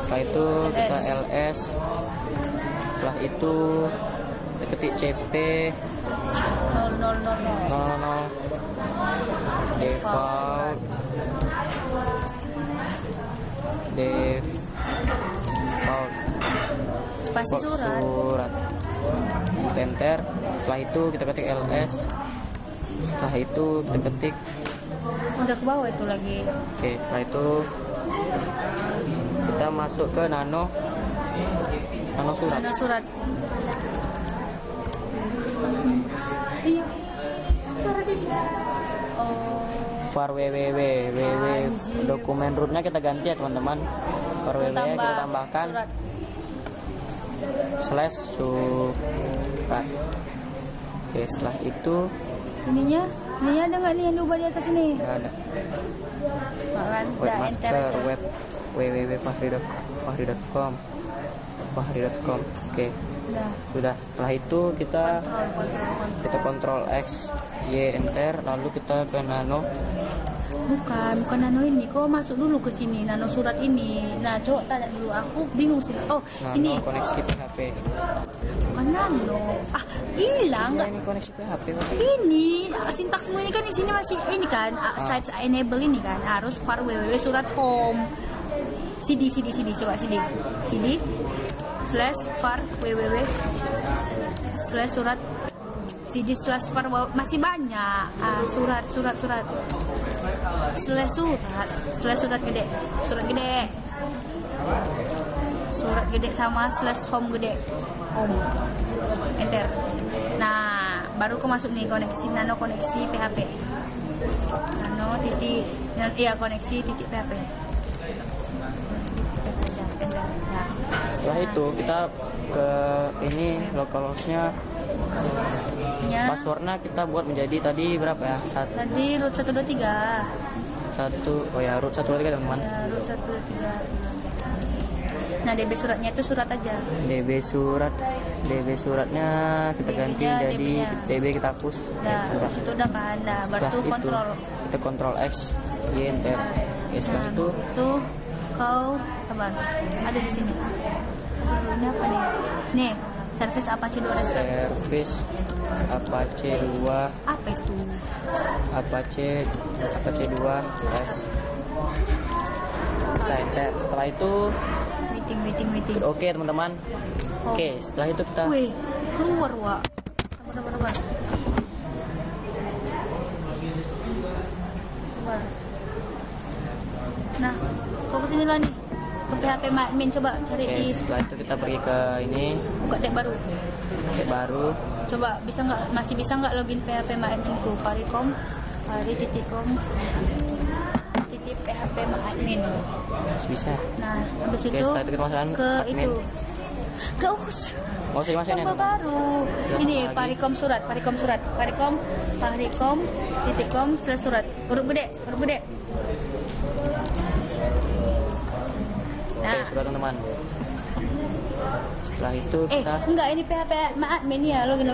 Setelah itu kita ls. Setelah itu kita ketik cp 0000. 00 default Spasi surat. Enter. Setelah itu kita ketik ls. Setelah itu kita ketik Udah ke bawah itu lagi. oke. Setelah itu kita masuk ke nano surat. Nano surat. Iya. Suara dia. Oh. var www dokumen rootnya kita ganti ya teman-teman. Var www kita tambahkan surat. slash surat. Oke, setelah itu Ininya ada nggak nih yang diubah di atas ini? nggak ada. Kan, udah Webmaster enter. web www.fahri.com. Oke, Udah. sudah. Setelah itu kita kontrol X Y enter, lalu kita ke nano. Bukan nano ini. Kau masuk dulu ke sini, nano surat ini. Nah, coba tanya dulu. Aku bingung sih. Oh, Nano ini koneksi PHP. bukan nano. Ah, hilang nggak? Ini koneksi PHP Pak. Ini sintaksmu ini kan di sini masih ini kan sites enable ini kan harus var www surat home cd coba cd slash var www slash surat cd slash var masih banyak surat slash surat gede sama slash home gede home enter. Nah, baru kau masuk nih nano koneksi PHP. Nano titik koneksi titik PHP. Nah, Setelah itu kita ke ini localhost-nya. Passwordnya kita buat menjadi tadi berapa ya? Tadi root 123. Root 123 teman-teman. Ya, root 123. Nah, DB suratnya itu surat aja. DB suratnya kita ganti DB-nya, jadi DB kita hapus. Nah, sudah. situ udah kan. Nah, baru tuh kontrol. Kita kontrol X Y enter. Setelah itu itu kau sabar. Ada di sini. Ini apa nih? Nih, service Apache 2 restart. service Apache 2. Apa itu? Apache 2 rest. Kita enter. Setelah itu Waiting. oke teman-teman. Oh. Oke, setelah itu kita Wih, keluar Wak. Sabar. Nah, kau kesini lah nih. Ke PHP admin coba cari oke, di setelah itu kita pergi ke ini buka tab baru. Coba masih bisa nggak login PHP adminku pari.com titik PHP admin. Masih bisa. Nah, habis Oke, itu setelah itu kita masukkan ke admin. itu. Gak usah. Mau sih masukin ya, Tambah teman? baru. Silakan Ini lagi. pari.com surat. Pari.com /surat. Huruf gede. Oke, Nah, sudah teman-teman. Setelah itu kita enggak ini PHP admin ya, login.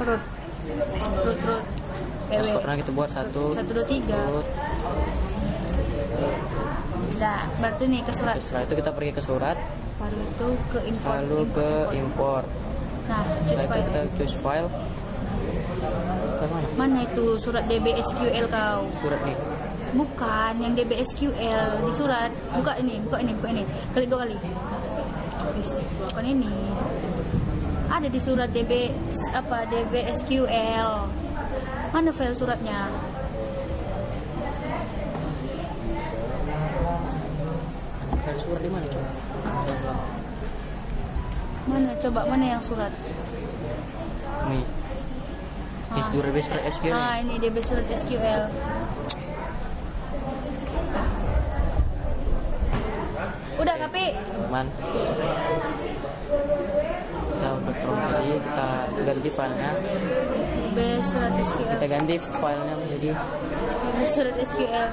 Root. passwordnya kita buat 123. root. Nah, berarti nih ke surat. Setelah itu kita pergi ke surat, Baru itu ke import. lalu ke import. Nah, Setelah itu kita file. choose file. Ke mana? Mana itu surat DBSQL kau? Surat nih. Bukan yang DBSQL di surat. Buka ini. Klik 2 kali. Bukan ini. Ada di surat DBSQL. Mana file suratnya? File surat di mana coba? Mana yang surat? Nih. Di DB surat SQL. Ini DB surat SQL. Udah tapi teman, kita udah tadi kita ganti filenya, B surat SQL. kita ganti filenya menjadi B surat SQL.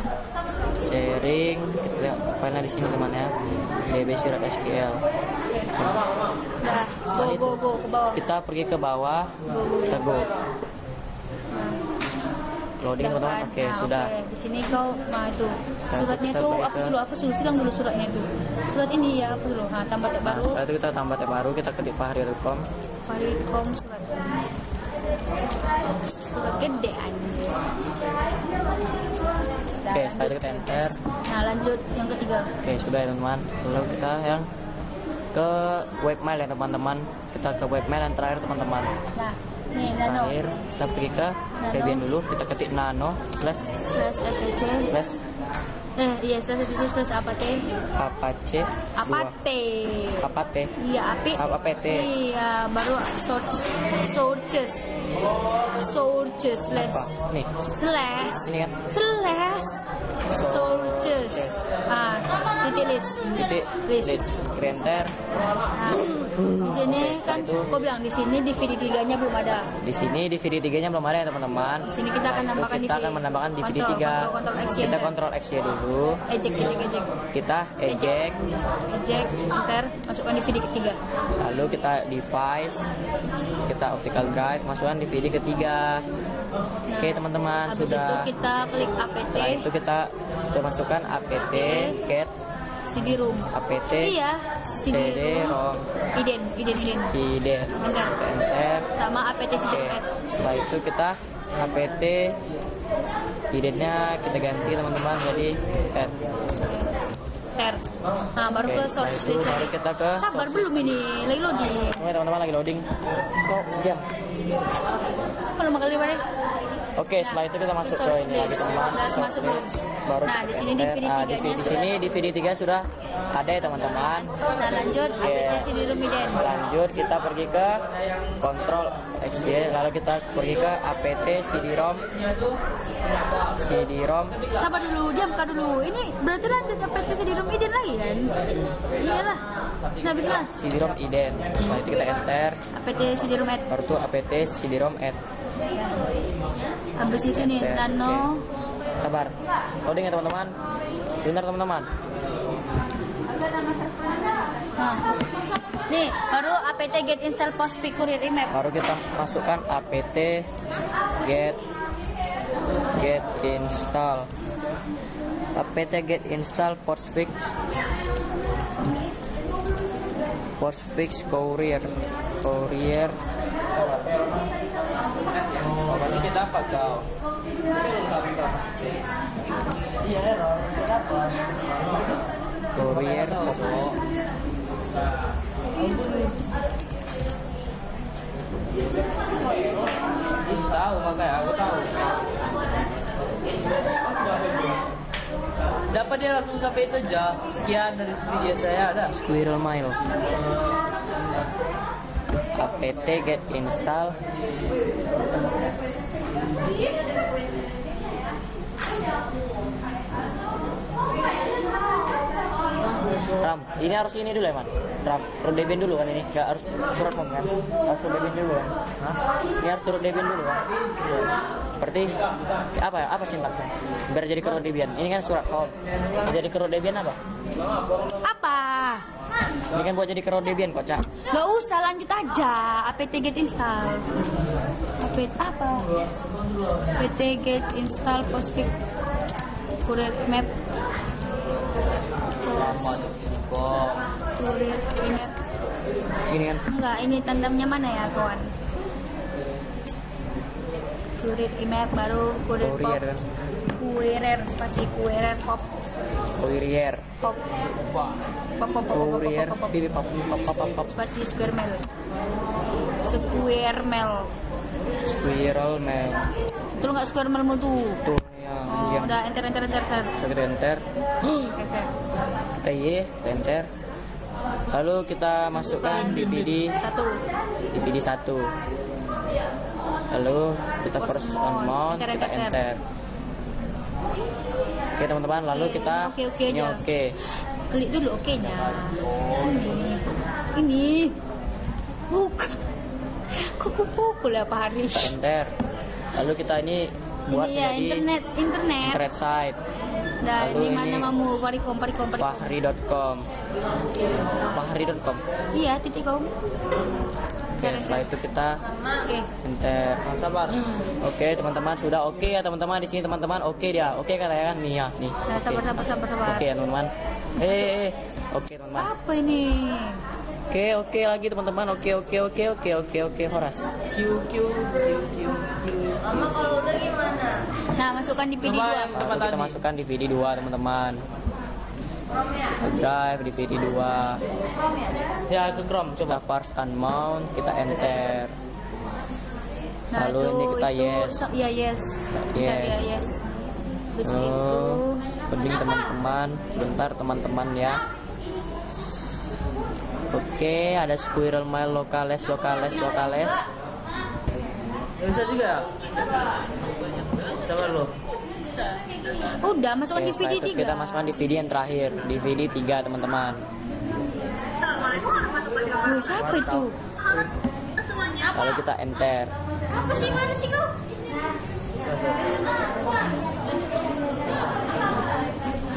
sharing. Kita lihat filenya di sini teman ya, DB surat SQL. Udah, go ke bawah. Kita pergi ke bawah, Go. kita go. Loading Udah teman-teman, kan? oke Nah, sudah. oke. Di sini kau, nah itu suratnya kita itu balik apa ke- dulu? Silang dulu suratnya itu. Surat ini ya apa dulu? Nah, tambah tab Nah, baru. setelah itu kita tambah tab baru, kita ketik Fahri.com. Fahri.com surat. Surat gede anjir. Oke, setelah itu kita enter. Nah, lanjut yang ketiga. Oke, sudah ya teman-teman. Lalu kita yang ke webmail ya teman-teman. Kita ke webmail yang terakhir teman-teman. Nah, nih nano Terakhir kita pergi ke Debian dulu. Kita ketik nano slash /etc slash iya /etc /apt apache apt iya api apt iya baru sources slash apa nih slash ini kan sources titik list titik list enter. nah, di sini kan kau bilang di sini DVD 3-nya belum ada. Di sini DVD 3-nya belum ada ya teman-teman. Di sini kita akan Nah, itu nambahkan kita akan menambahkan DVD 3. Kontrol X Kita enter. kontrol X ya dulu. eject Kita eject. enter, masukkan DVD ketiga. Lalu kita device, kita optical drive, masukkan DVD ketiga. Oke teman-teman, Habis sudah. itu kita klik apt Setelah itu kita masukkan apt get CD-ROM. apt Iya, CD-ROM iden. iden Enter. enter. Sama apt Oke, CD-ROM. setelah itu kita apt idennya kita ganti teman-teman jadi add. Ter. Nah, baru Oke, ke setelah source itu list. baru kita ke Sabar source belum ini, lagi loading. Oke teman-teman, lagi loading. Kok diam? Kalau makan lima nih. Oke, setelah itu kita masuk ke source ini lagi list. teman-teman. Udah Source masuk, list. Baru Nah, kita di sini enter. DVD Ah, 3-nya di sini DVD 3 sudah ada ya teman-teman. Nah, lanjut Oke. apt CD-ROM iden. Lanjut kita pergi ke Control XY, lalu kita pergi ke apt CD-ROM. Sabar dulu, diam kak dulu. Ini berarti lanjut apt CD-ROM iden lagi kan? Iyalah. Nah, bilang CD-ROM iden. Setelah itu kita enter. apt CD-ROM add. Baru tuh apt CD-ROM add. Habis itu nih Enter. nano. Oke. Sabar. Loading ya teman-teman. Sebentar teman-teman. Nah. Nih, baru apt get install postfix courier remap. Baru kita masukkan apt get install apt get install postfix courier. Berarti kita apa kau? Courier Tahu makanya aku tahu. Dapat dia langsung sampai itu aja. Sekian dari video saya ada. Squirrel Mail apt get install RAM. Ini harus ini dulu ya man. RAM turut Debian dulu kan ini. Gak harus surat mom kan. Harus turut Debian dulu kan. Hah? Ini harus turut Debian dulu kan. Seperti apa sintaksnya? Biar jadi ke root Debian. Ini kan surat home. Jadi ke root Debian apa? Apa? Ini kan buat jadi ke root Debian kocak. Gak usah, lanjut aja. apt get install. Apa? apt get install postfix courier map. Courier map. Gini kan. Enggak, ini tandemnya mana ya kawan? Courier map baru courier pop. Courier kan. Courier spasi courier pop. Courier. Pop. Courier. Pipi pop pop. Spasi square mail. Square mail. Squirrel Mail. Betul nggak square mailmu tuh? Tuh yang Oh, yang udah enter. kita enter. Enter. Kita kita enter. Lalu kita masukkan DVD 1. Lalu kita proses on mount, Enter, kita enter. enter. Oke teman-teman, lalu Oke, kita oke ini aja. oke. klik dulu oke-nya. Sini. Ini. Bukan. Kok pukul ya Pak Hari? Kita enter. Lalu kita ini buat Ini ya menjadi internet site. Dan Lalu ini mana ini mamu parikom. fahri.com. Fahri.com. Iya, .com. Oke, setelah itu kita Oke. enter. Sabar. Oke, teman-teman sudah oke ya teman-teman di sini teman-teman. Oke dia. Oke kan ya kan? Nih ya, nih. Nah, Oke. sabar. Oke ya teman-teman. Oke teman-teman. Apa ini? Oke lagi teman-teman. Oke Horas. Nah, masukkan di video 2. Lalu kita masukkan DVD 2 teman-teman. Drive DVD 2. Ya ke Chrome Coba first unmount, kita enter. Nah, Lalu ini kita yes. Ya, yes. Yes. Ya, yes. Habis itu Penting teman-teman, sebentar teman-teman ya. Oke, ada squirrel mile locales. bisa juga. Sabar lo. udah masukkan Oke, DVD setelah itu 3. kita masukkan DVD yang terakhir, DVD 3 teman-teman. Wih, siapa itu? Lalu kita enter. Apa sih, mana sih kau?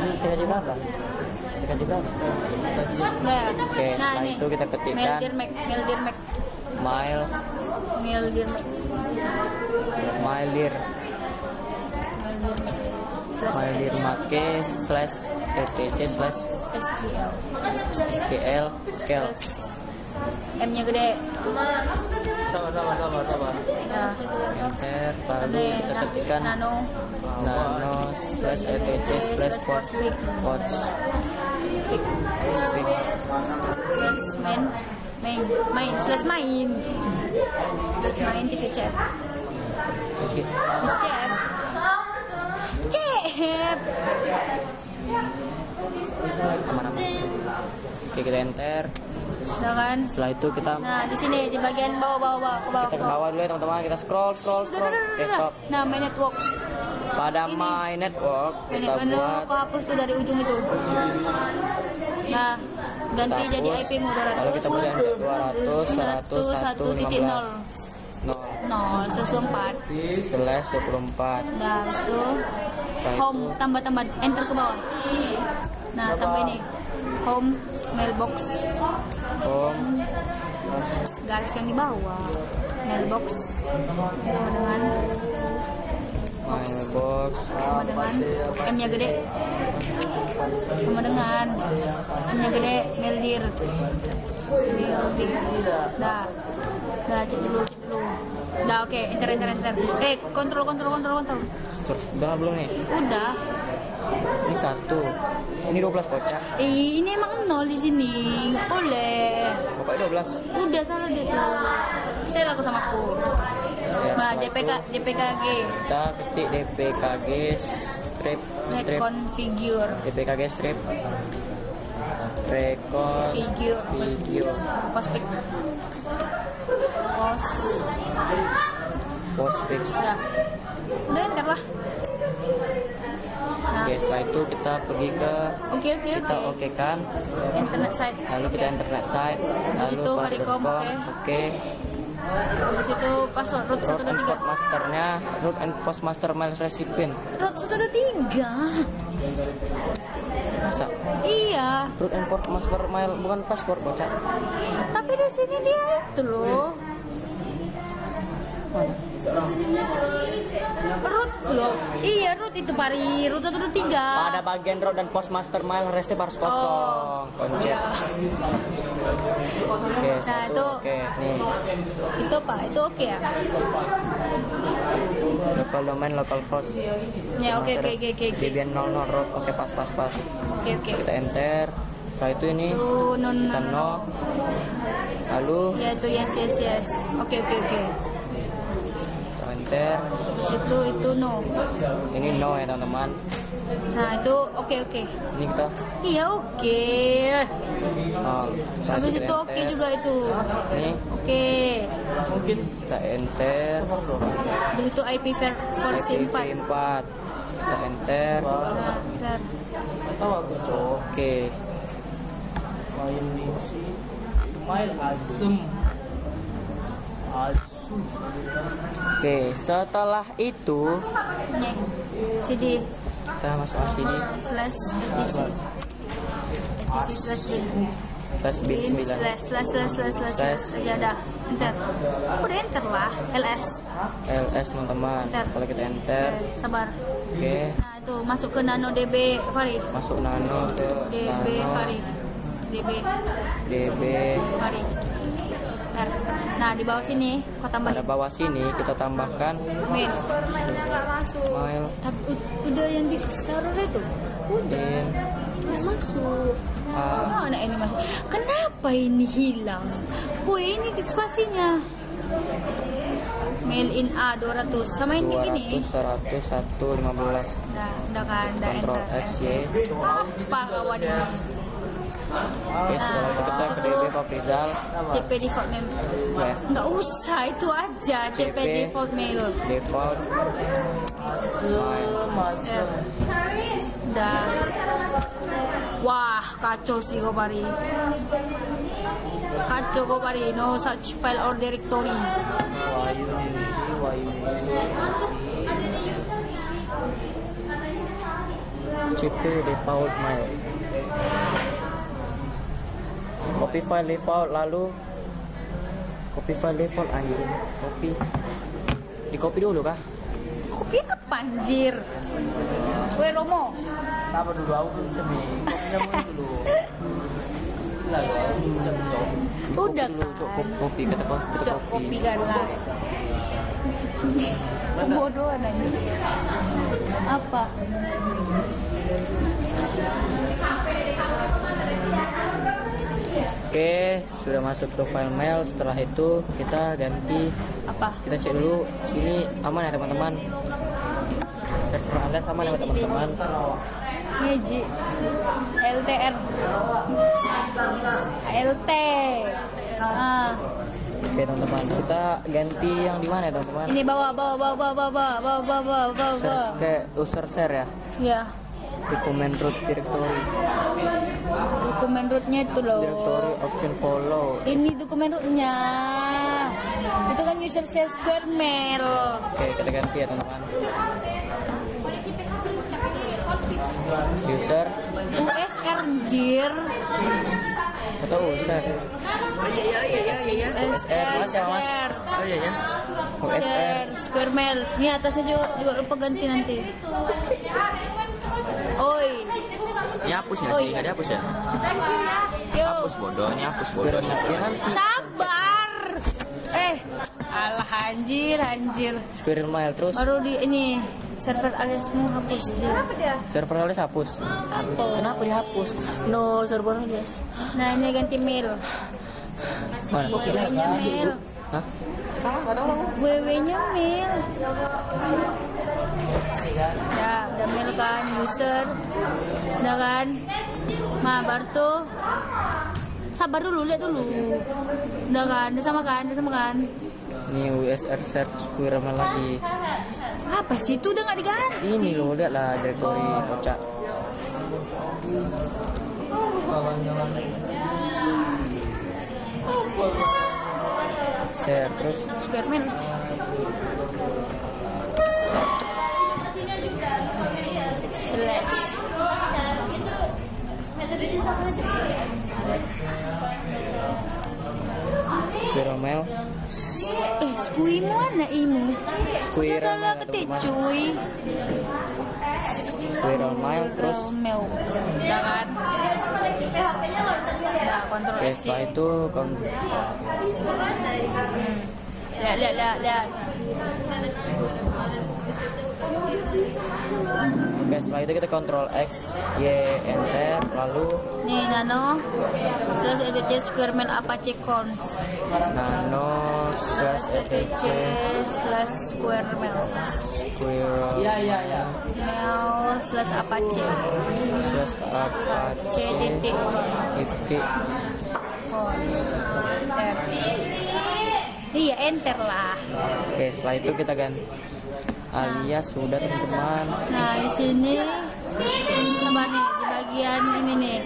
Ini kita apa? Nah, Oke, setelah nih. itu kita ketikkan Meldirmek. Mailir make /etc/SQL scale. M-nya gede. Sabar. Nah, Enter, lalu kita ketikkan nano /etc/pods main tiket chat. Oke. Cep. Aman. Oke, kita enter. Nah kan? Setelah itu kita Nah, di sini di bagian bawah ke bawah. kita ke bawah dulu ya teman-teman. Kita scroll. Oke, stop. Nah, my network. Pada Ini. my network Ini kita kan buat kau hapus tuh dari ujung itu. Nah, ganti jadi hapus. IP mode Lalu kita boleh enter 200 124 Nah, habis itu Setelah home itu- tambah enter ke bawah. Nah, tambah ini. Home mailbox. home Garis yang di bawah. Mailbox sama dengan mailbox M-nya gede. Sama dengan M-nya gede, Meldir. Dah, cek dulu. Dah, oke, enter. Kontrol. udah belum nih? Udah. Ini 1. Ini 12 kocak. Ini emang 0 di sini. Nggak boleh. Pokoknya 12. Udah salah deh tuh. Saya laku sama aku. Ya, Nah, setelah itu DPKG. kita ketik DPKG strip Reconfigure. DPKG strip reconfigure Postfix. postfix. Udah enter lah. Nah, Oke, setelah itu kita pergi ke oke. kita oke kan, Internet site. lalu kita internet site, lalu Itu Haricom, oke. Habis itu password root Root and 123. port masternya, root and post master mail recipient. Root 123. Masa? Iya. Root and port master mail bukan password kocak. Tapi di sini dia itu loh. Root loh. Iya, root itu pari. Root 123. Pada bagian root dan post master mail receipt harus kosong. Koncet. Oke, Nah, satu, itu oke. Nih, itu apa? Itu oke ya? local domain, local host. Ya, oke. Debian 00 root. Oke, pas. Oke. Kita enter. Setelah itu ini Itu kita no. Lalu Ya itu yes. Oke. kita enter. Itu no. Ini no ya teman-teman. Nah, itu oke. Ini kita Iya, oke. no. Setelah Habis kita itu oke enter. juga itu. Ini Oke. mungkin kita enter. Habis itu IP versi 4. IP4. Kita enter. Nah, bentar. Oke. Ismail Asum. Oke, setelah itu Nih, CD kita masuk sini slash etc slash bin /bin 9 slash aja dah enter. Udah enter lah ls teman-teman. Enter. Kalau kita enter, sabar. oke, Nah itu masuk ke nano db Farid. masuk nano ke db nano Farid db db. Farid. Nah di bawah sini kau Pada tambahin bawah sini kita tambahkan mail. mail Tapi udah yang di server itu in nggak masuk. a Mana ini masuk? Kenapa ini hilang? Woi ini spasinya. Mail in A 200 sama yang kayak gini. 200 100 115. Udah kan, udah Control enter. X Y. Apa kawan ini? Oke, setelah itu kita ke DB Fabrizal. CP default mail. Ya, Nggak usah itu aja CP default mail. default Ya. Udah. Wah kacau sih Gopari. Kacau Gopari. No such file or directory. CP default mail. Copy file default, lalu copy file default anjing. Di copy dulu kah? Kopi apa anjir? Kue Romo. Sabar dulu, aku bisa nih. Kopinya mulai dulu. Lah, bisa betul. Di Udah dulu, kan. cok, copy kata kau, kita Cok kopi kan lah. Kebodohan aja. Apa? Oke, sudah masuk ke file mail. Setelah itu kita ganti. Apa? Kita cek dulu sini aman ya teman-teman. Server Anda sama ya teman-teman. Meji. LTR. LT. Ah. Oke teman-teman, kita ganti yang di mana ya teman-teman? Ini bawa. Search ke user share ya. Ya. Dokumen root directory. Dokumen rootnya itu loh. Directory option follow. Ini dokumen rootnya. Itu kan user share square mail. Oke, kita ganti ya teman-teman. User USR anjir. atau user. USR share. USR. Share square mail. Ini atasnya juga lupa ganti nanti. Oi. Ini hapus nggak Oh, sih? iya. Nggak dihapus ya? Yo. Hapus bodoh, ini hapus bodoh. Ya, nanti Sabar. Alah anjir. Squirrel mail terus. Baru di ini server aliasmu hapus aja. Server alias hapus. Kenapa dihapus? No, server alias. Nah ini ganti mail. Mana? WW-nya mail. Hah? WW-nya mail. Udah mail kan user. Udah kan. Nah baru tuh. Sabar dulu, lihat dulu. Udah kan, udah sama kan. Ini USR set squirrel mail lagi. Apa sih itu udah nggak diganti? Ini lo lihatlah directory kocak. Share terus. Square mail. Select. Squirrel mail. Skui mana ini? Squirrel Salah mail ketik teman-teman. cuy. Squirrel mail terus. Mail. Udah kan? Udah kontrol Oke, X. setelah itu Lihat. Oke, setelah itu kita kontrol X, Y, enter, lalu Nih nano slash etc square mail apache conf nano etc slash square mail squirrel mail slash apache apache titik titik. enter. Iya enter lah. Oke, setelah itu kita ganti alias sudah teman-teman. Nah di sini sabar nih di bagian ini nih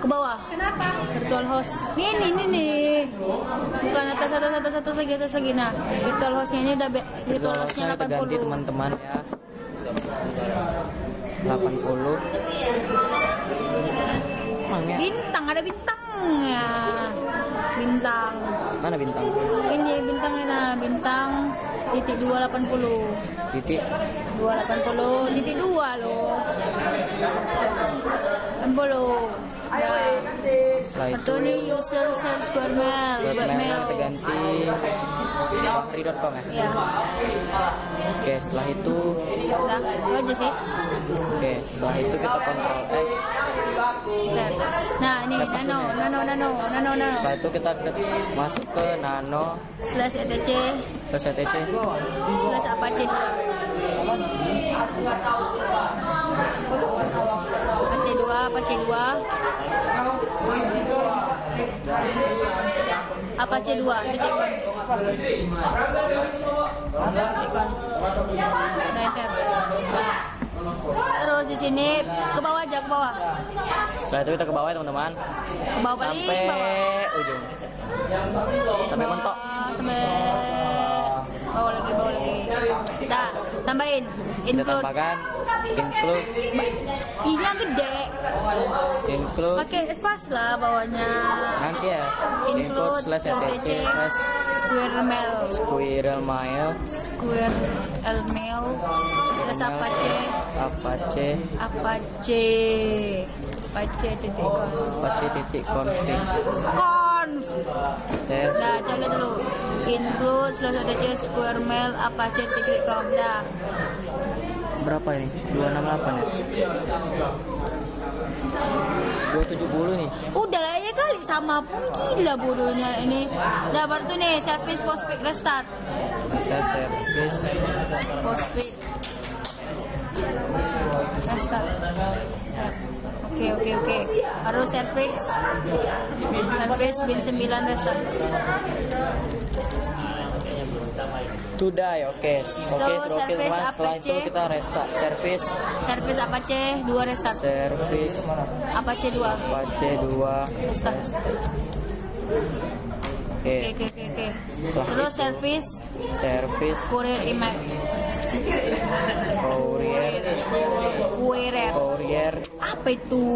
ke bawah. Kenapa? Virtual host. Nih. Bukan atas lagi. Nah, virtual hostnya ini udah virtual hostnya kita ganti 80. teman-teman ya. 80. Emang ya? Bintang, ada bintangnya. Bintang. Mana bintang? Ini bintangnya, nah, bintang titik 280. Titik 280 titik 2 loh. 80. Nah, setelah itu satu nih user search webmail. kita ganti bahri.com ya. Ya, Oke, setelah itu udah itu aja sih. setelah itu kita Ctrl X. Bentar. Nah, ini nano. Setelah itu kita masuk ke nano /etc /etc. /apache 2. Apache 2. Apache 2 titik kon. Nah, enter. Terus di sini ke bawah aja, ke bawah. Setelah itu kita ke bawah ya teman-teman. Ke bawah paling Sampai bawah. ujung. Sampai mentok. Sampai bawah lagi. Dah, tambahin Kita include. tambahkan include I-nya gede. Pakai espace lah bawahnya. nanti ya. Include /etc square mail squirrel mail apache titik config. Nah, coba dulu. Include /etc square mail apache titik com. Dah. Berapa ini? 268 ya? 270 nih. Udah lah ya kali sama pun gila bodohnya ini. Dah baru tuh nih service postpaid restart. Kita service Postpaid restart. Oke. Harus service bin 9 restart. Today, oke. Service Setelah Apache. itu kita restart service Apache 2 restart. service Apache 2 restart. Oke. Setelah Terus itu, service courier email. Courier. Apa itu?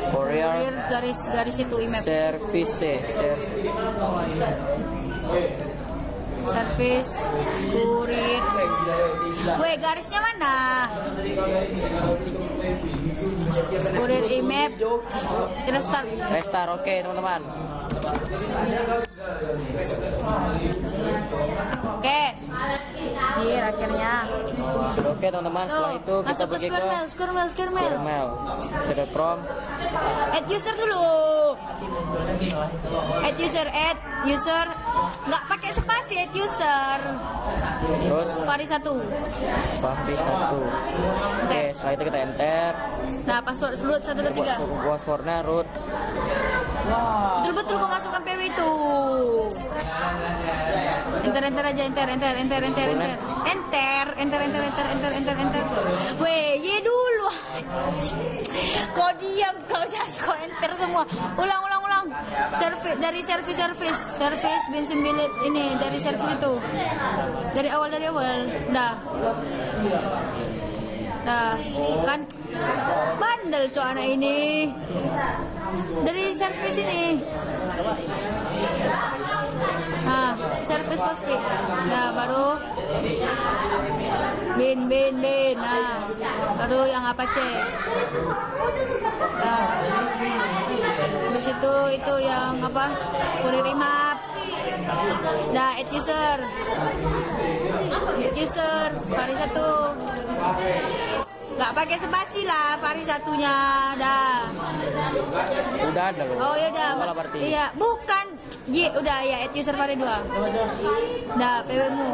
courier Garis itu email. service Service courier. Weh, garisnya mana? Courier email. restart. Oke teman-teman. Oke. Jir akhirnya. Oke teman-teman, setelah itu kita masuk ke pergi square mail. square mail. Kita prompt Add user dulu. Add user. Nggak pakai spasi add user. terus Fahri 1. Fahri 1. Oke, setelah itu kita enter. Nah, password root 1 2 3. Passwordnya root. Betul-betul kau masukkan PW itu. Enter aja, enter. Weh, ye dulu. Kau diam, kau jangan kau enter semua. Ulang. Service bin 9 ini dari service itu. Dari awal. Dah, kan bandel cowok anak ini. Dari service ini. Nah, service postpaid. Nah, baru bin. Nah, baru yang Apache. Nah, terus itu yang apa? Courier imap. Nah, add user. Fahri 1. Gak pakai spasi lah Fahri 1-nya. Dah. Udah ada loh. Oh ya udah. Malah berarti. Iya, bukan. Udah ya, add user Fahri 2. Dah, PW-mu.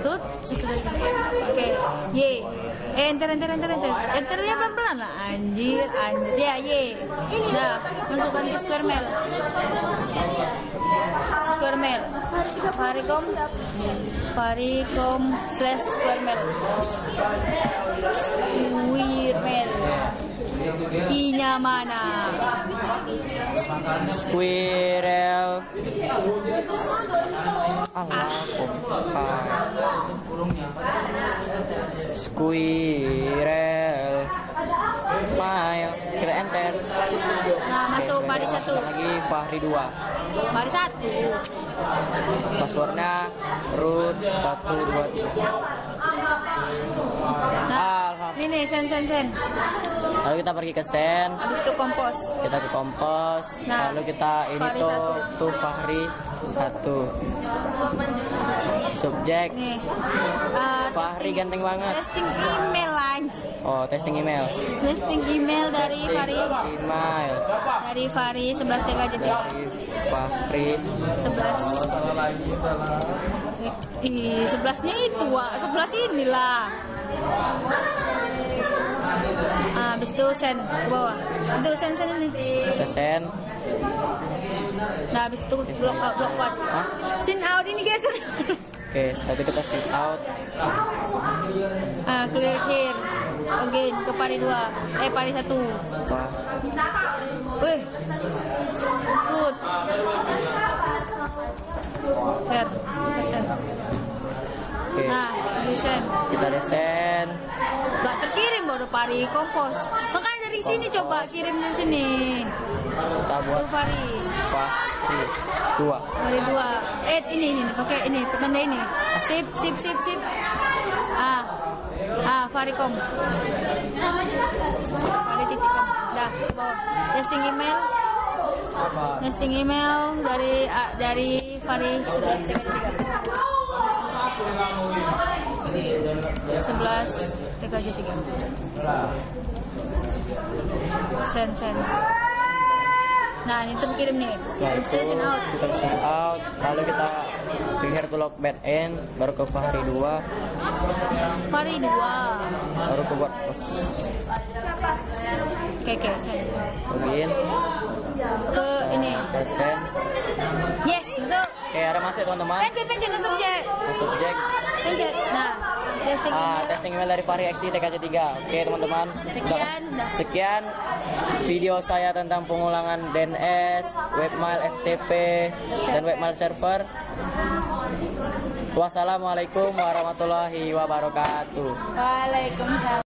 Root. Oke. Enter. Enternya pelan-pelan lah. Anjir. Ya, Dah, masukkan ke square mail. Faricom Faricom/squirmel. Squirmel. I-nya mana? Squirrel. Allah, Squirrel. Mile. Kita enter. Nah, masuk Fahri Oke, 1. lagi Fahri 2. Fahri 1. Passwordnya root 1 2 3. Nah, ini sen. Lalu kita pergi ke send. Habis itu kompos. Kita ke kompos. Nah, Lalu kita ini Fahri tuh Fahri 1. Subjek. Nih. Fahri ganteng banget. Testing email lagi. Oh, testing email. Testing email dari Fahri. Email Dari Fahri 11 TKJ. dari Fahri 11. Ih, 11-nya itu, Wak. 11 inilah. Habis itu send ke bawah. Itu send ini. kita send. Nah, habis itu block out. Send out ini guys. Oke, setelah itu kita send out. Clear here. Again ke Fahri 2. Fahri 1. Wah, Wih. Root. Here. oke. Nah, di send. Kita resend. Gak terkirim baru Fahri kompos. Makanya dari sini coba kirim dari sini. Kita buat Tuh Fahri. Fahri 2. Fahri 2. Ini pakai ini petanda ini. Sip. Faricom. Fahri titik com. Dah, ke bawah. Testing email dari Fahri 11 TKJ 3. 11 TKJ 3. Send. Nah, ini terus kirim nih. Nah, Terus itu send out. kita send out. Lalu kita clear to log back end. Baru ke Fahri 2. Fahri 2. Baru ke buat post. Oke, send. Login. Ke ini. Kita send. Yes, masuk. Oke, ada masuk teman-teman. Pencet ke subjek. Ke subjek. Pencet. Nah, testing email. Testing email dari Fahri X TKJ 3. Oke teman-teman. Sekian. Sekian video saya tentang pengulangan DNS, webmail FTP, dan webmail server. Wassalamualaikum warahmatullahi wabarakatuh. Waalaikumsalam.